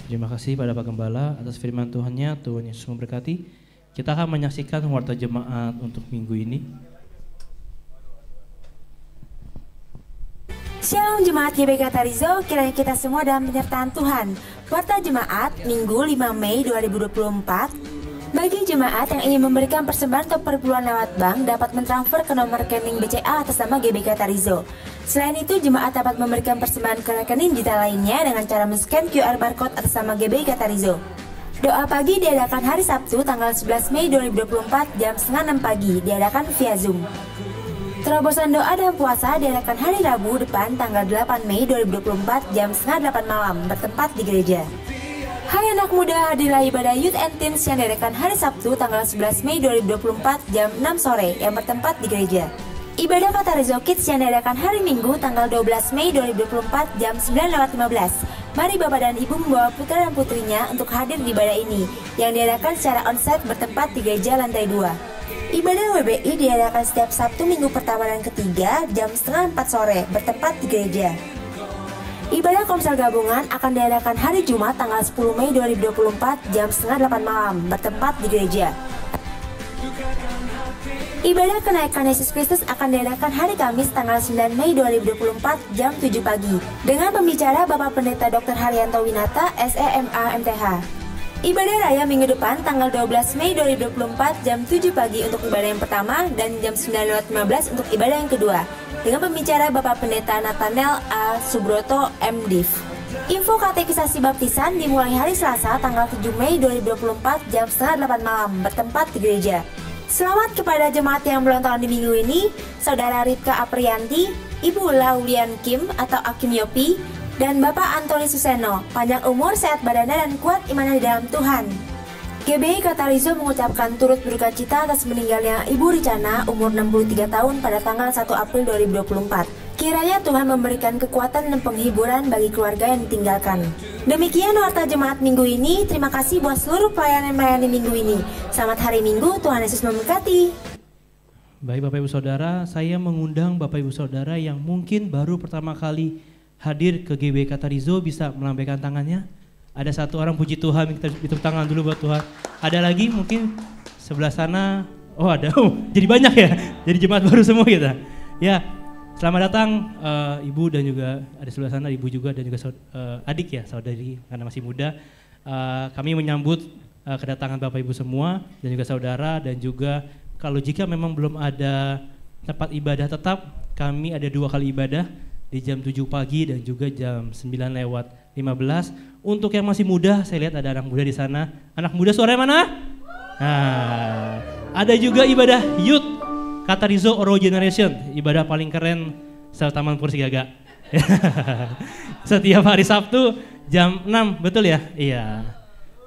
Terima kasih pada Pak Gembala atas firman Tuhannya. Tuhan Yesus memberkati. Kita akan menyaksikan warta jemaat untuk minggu ini. Shalom Jemaat GBK Tarizo, kiranya kita semua dalam penyertaan Tuhan. Warta Jemaat Minggu 5 Mei 2024. Bagi jemaat yang ingin memberikan persembahan atau perpuluhan lewat bank dapat mentransfer ke nomor rekening BCA atas nama GBK Tarizo. Selain itu, jemaat dapat memberikan persembahan ke rekening digital lainnya dengan cara men-scan QR barcode atas nama GBK Tarizo. Doa pagi diadakan hari Sabtu tanggal 11 Mei 2024 jam setengah 6 pagi, diadakan via Zoom. Terobosan doa dan puasa diadakan hari Rabu depan tanggal 8 Mei 2024 jam setengah 8 malam bertempat di gereja. Hai anak muda, hadirlah ibadah Youth and Teens yang diadakan hari Sabtu tanggal 11 Mei 2024 jam 6 sore yang bertempat di gereja. Ibadah Katarizo Kids yang diadakan hari Minggu tanggal 12 Mei 2024 jam 9:15. Mari Bapak dan Ibu membawa putra dan putrinya untuk hadir di ibadah ini yang diadakan secara onsite bertempat di gereja lantai 2. Ibadah WBI diadakan setiap Sabtu Minggu pertama dan ketiga jam setengah 4 sore bertempat di gereja. Ibadah Komsel Gabungan akan diadakan hari Jumat tanggal 10 Mei 2024 jam setengah 8 malam bertempat di gereja. Ibadah Kenaikan Yesus Kristus akan diadakan hari Kamis tanggal 9 Mei 2024 jam 7 pagi dengan pembicara Bapak Pendeta Dr. Haryanto Winata, SEMA MTH. Ibadah Raya minggu depan tanggal 12 Mei 2024 jam 7 pagi untuk ibadah yang pertama dan jam 9:15 untuk ibadah yang kedua dengan pembicara Bapak Pendeta Nathaniel A. Subroto MDiv. Info katekisasi baptisan dimulai hari Selasa tanggal 7 Mei 2024 jam setengah 8 malam bertempat di gereja. Selamat kepada jemaat yang berulang tahun di minggu ini, Saudara Ripka Aprianti, Ibu Laulian Kim atau Akim Yopi, dan Bapak Antoni Suseno, panjang umur, sehat badannya, dan kuat imannya di dalam Tuhan. GBI Katarizo mengucapkan turut berduka cita atas meninggalnya Ibu Ricana, umur 63 tahun pada tanggal 1 April 2024. Kiranya Tuhan memberikan kekuatan dan penghiburan bagi keluarga yang ditinggalkan. Demikian warta jemaat minggu ini. Terima kasih buat seluruh pelayan yang melayani minggu ini. Selamat hari Minggu, Tuhan Yesus memberkati. Baik Bapak Ibu Saudara, saya mengundang Bapak Ibu Saudara yang mungkin baru pertama kali hadir ke GBI Katarizo bisa melambaikan tangannya. Ada satu orang, puji Tuhan, kita tepuk tangan dulu buat Tuhan. Ada lagi mungkin sebelah sana, oh ada, jadi banyak ya, jadi jemaat baru semua kita. Ya, selamat datang Ibu dan juga ada sebelah sana Ibu juga dan juga adik ya, saudari karena masih muda. Kami menyambut kedatangan Bapak Ibu semua dan juga saudara, dan juga kalau jika memang belum ada tempat ibadah tetap, kami ada 2 kali ibadah di jam 7 pagi dan juga jam 9:15. Untuk yang masih muda, saya lihat ada anak muda di sana. Anak muda suaranya mana? Nah, ada juga ibadah Youth Katarizo Oro Generation, ibadah paling keren se-Taman Pursigaga. Setiap hari Sabtu jam 6, betul ya? Iya.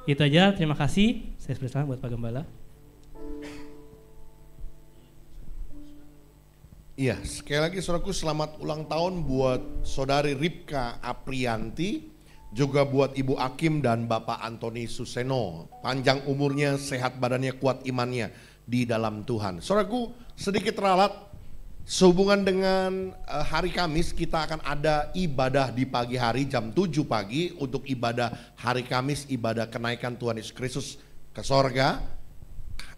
Itu aja, terima kasih. Saya persilakan buat Pak Gembala. Iya, sekali lagi saudaraku, selamat ulang tahun buat Saudari Ripka Aprianti, juga buat Ibu Akim dan Bapak Antoni Suseno. Panjang umurnya, sehat badannya, kuat imannya di dalam Tuhan. Saudaraku, sedikit ralat, sehubungan dengan hari Kamis kita akan ada ibadah di pagi hari jam 7 pagi untuk ibadah hari Kamis, ibadah kenaikan Tuhan Yesus Kristus ke sorga.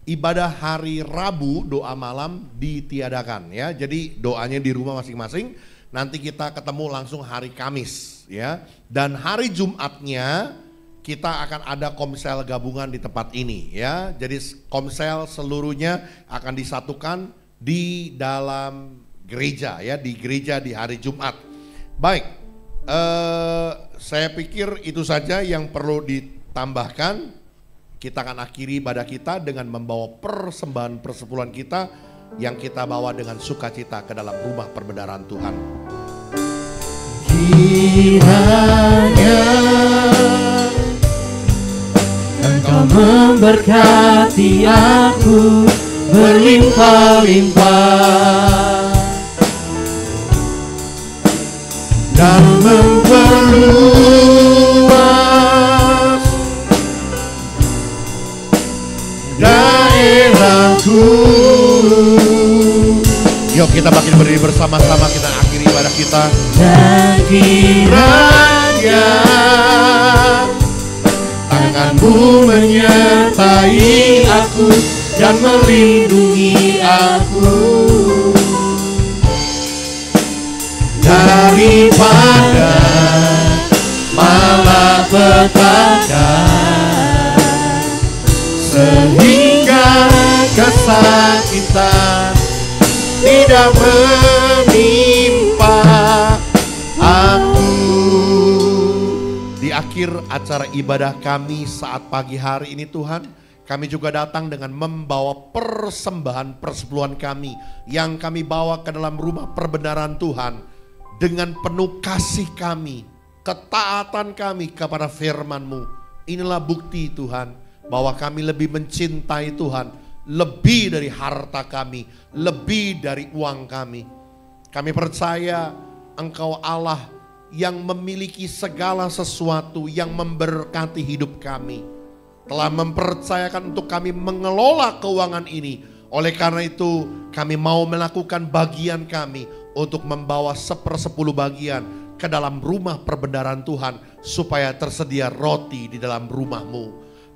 Ibadah hari Rabu doa malam ditiadakan ya. Jadi doanya di rumah masing-masing. Nanti kita ketemu langsung hari Kamis ya. Dan hari Jumatnya kita akan ada komsel gabungan di tempat ini ya. Jadi komsel seluruhnya akan disatukan di dalam gereja ya, di gereja di hari Jumat. Baik, saya pikir itu saja yang perlu ditambahkan. Kita akan akhiri ibadah kita dengan membawa persembahan persepuluhan kita yang kita bawa dengan sukacita ke dalam rumah perbendaharaan Tuhan. Kiranya Engkau memberkati aku berlimpah-limpah dan memperluas daerahku. Yuk kita makin berdiri bersama-sama, kita akhiri ibadah kita. Dan kiranya tanganmu menyertai aku dan melindungi aku daripada malapetaka, sehingga kesakitan tidak menimpa aku. Di akhir acara ibadah kami saat pagi hari ini Tuhan, Kami juga datang dengan membawa persembahan persepuluhan kami yang kami bawa ke dalam rumah perbenaran Tuhan. Dengan penuh kasih kami, ketaatan kami kepada firman-Mu. Inilah bukti Tuhan bahwa kami lebih mencintai Tuhan, lebih dari harta kami, lebih dari uang kami. Kami percaya Engkau Allah yang memiliki segala sesuatu yang memberkati hidup kami. Telah mempercayakan untuk kami mengelola keuangan ini. Oleh karena itu kami mau melakukan bagian kami untuk membawa 1/10 bagian ke dalam rumah perbendaharaan Tuhan supaya tersedia roti di dalam rumah-Mu.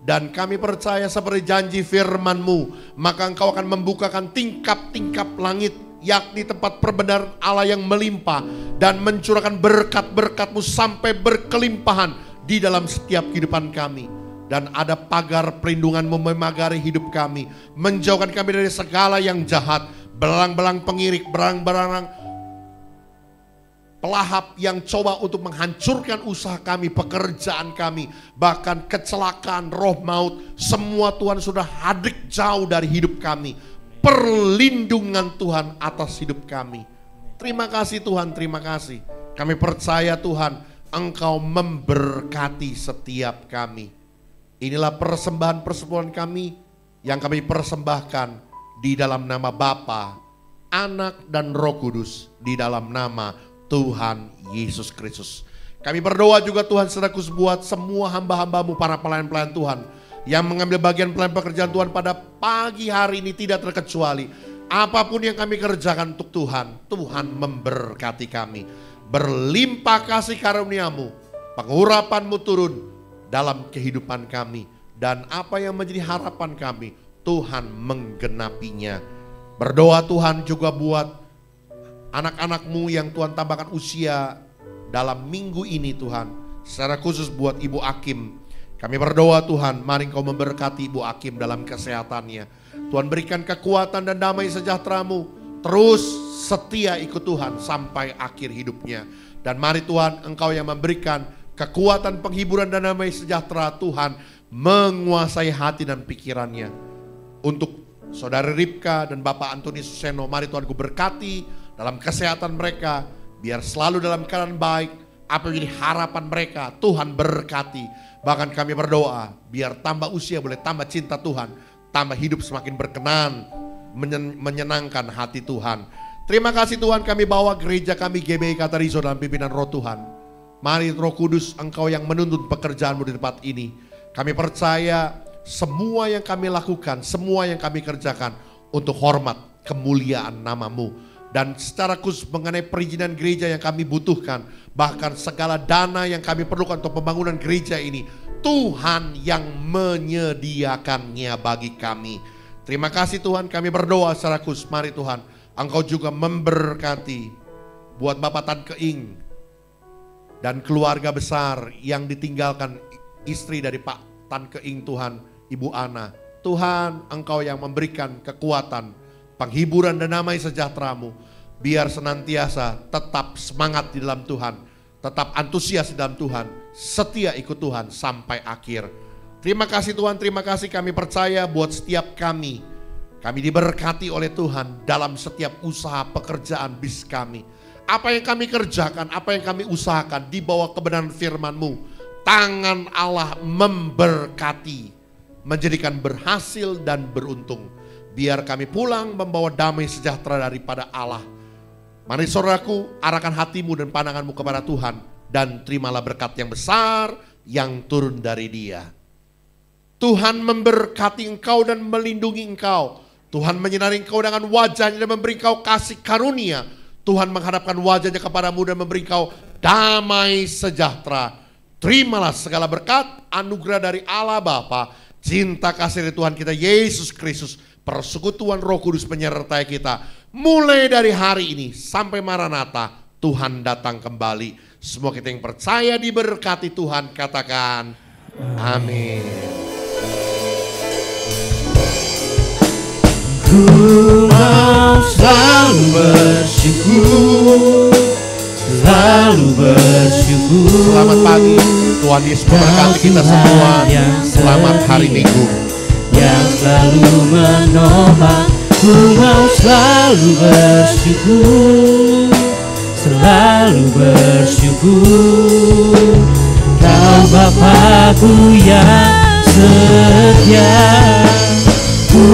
Dan kami percaya seperti janji firman-Mu, maka Engkau akan membukakan tingkap-tingkap langit, yakni tempat perbendaharaan Allah yang melimpah, dan mencurahkan berkat-berkat-Mu sampai berkelimpahan di dalam setiap kehidupan kami. Dan ada pagar perlindungan-Mu memagari hidup kami, menjauhkan kami dari segala yang jahat, belang-belang pengirik, belang-belang pelahap yang coba untuk menghancurkan usaha kami, pekerjaan kami, bahkan kecelakaan, roh maut, semua Tuhan sudah hadir jauh dari hidup kami. Perlindungan Tuhan atas hidup kami. Terima kasih Tuhan, terima kasih. Kami percaya Tuhan, Engkau memberkati setiap kami. Inilah persembahan persepuluhan kami yang kami persembahkan di dalam nama Bapa, Anak dan Roh Kudus, di dalam nama Tuhan Yesus Kristus. Kami berdoa juga Tuhan Saudaraku, buat semua hamba-hamba-Mu, para pelayan-pelayan Tuhan yang mengambil bagian pelayan pekerjaan Tuhan pada pagi hari ini tidak terkecuali. Apapun yang kami kerjakan untuk Tuhan, Tuhan memberkati kami. Berlimpah kasih karunia-Mu, pengurapan-Mu turun dalam kehidupan kami, dan apa yang menjadi harapan kami, Tuhan menggenapinya. Berdoa Tuhan juga buat anak-anak-Mu yang Tuhan tambahkan usia dalam minggu ini Tuhan. Secara khusus buat Ibu Akim, kami berdoa Tuhan, mari Engkau memberkati Ibu Akim dalam kesehatannya. Tuhan berikan kekuatan dan damai sejahtera-Mu, terus setia ikut Tuhan sampai akhir hidupnya. Dan mari Tuhan, Engkau yang memberikan kekuatan, penghiburan dan damai sejahtera, Tuhan menguasai hati dan pikirannya. Untuk Saudari Ripka dan Bapak Antoni Suseno, mari Tuhan Ku berkati dalam kesehatan mereka, biar selalu dalam keadaan baik. Apa yang jadi harapan mereka, Tuhan berkati. Bahkan kami berdoa, biar tambah usia, boleh tambah cinta Tuhan, tambah hidup semakin berkenan, menyenangkan hati Tuhan. Terima kasih Tuhan, kami bawa gereja kami GBI Katarizo dalam pimpinan Roh Tuhan. Mari Roh Kudus, Engkau yang menuntun pekerjaan-Mu di tempat ini. Kami percaya semua yang kami lakukan, semua yang kami kerjakan untuk hormat kemuliaan nama-Mu. Dan secara khusus mengenai perizinan gereja yang kami butuhkan, bahkan segala dana yang kami perlukan untuk pembangunan gereja ini, Tuhan yang menyediakannya bagi kami. Terima kasih Tuhan, kami berdoa secara khusus. Mari Tuhan, Engkau juga memberkati buat Bapak Tan Keing dan keluarga besar yang ditinggalkan istri dari Pak Tan Keing Tuhan, Ibu Ana. Tuhan, Engkau yang memberikan kekuatan, penghiburan dan damai sejahtera-Mu. Biar senantiasa tetap semangat di dalam Tuhan, tetap antusias di dalam Tuhan, setia ikut Tuhan sampai akhir. Terima kasih Tuhan, terima kasih. Kami percaya buat setiap kami diberkati oleh Tuhan dalam setiap usaha pekerjaan bis kami. Apa yang kami kerjakan, apa yang kami usahakan di bawah kebenaran firman-Mu, tangan Allah memberkati, menjadikan berhasil dan beruntung. Biar kami pulang membawa damai sejahtera daripada Allah. Mari saudaraku, arahkan hatimu dan pandanganmu kepada Tuhan, dan terimalah berkat yang besar yang turun dari Dia. Tuhan memberkati engkau dan melindungi engkau. Tuhan menyinari engkau dengan wajah-Nya dan memberi engkau kasih karunia. Tuhan menghadapkan wajah-Nya kepadamu dan memberi engkau damai sejahtera. Terimalah segala berkat, anugerah dari Allah Bapa, cinta kasih dari Tuhan kita Yesus Kristus, persekutuan Roh Kudus menyertai kita. Mulai dari hari ini sampai Maranatha, Tuhan datang kembali. Semua kita yang percaya diberkati Tuhan, katakan amin. Ku mau selalu bersyukur, selalu bersyukur. Selamat pagi, Tuhan Yesus memberkati kita semua. Selamat hari Minggu. yang selalu menopang. Ku mau selalu bersyukur, selalu bersyukur. Kau Bapa-Ku yang setia. Ku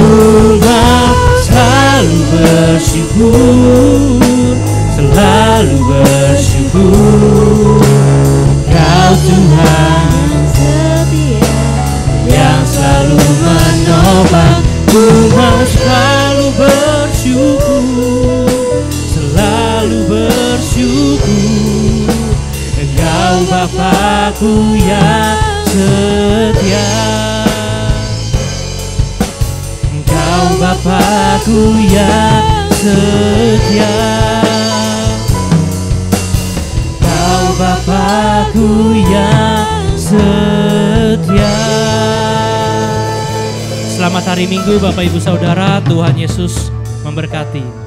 mau selalu bersyukur, selalu bersyukur. Kau Tuhan setia yang selalu menopang. Ku mau selalu bersyukur, selalu bersyukur. Engkau Bapa-Ku yang setia. Engkau Bapa-Ku yang setia. Engkau Bapa-Ku yang setia. Selamat hari Minggu Bapak Ibu Saudara, Tuhan Yesus memberkati.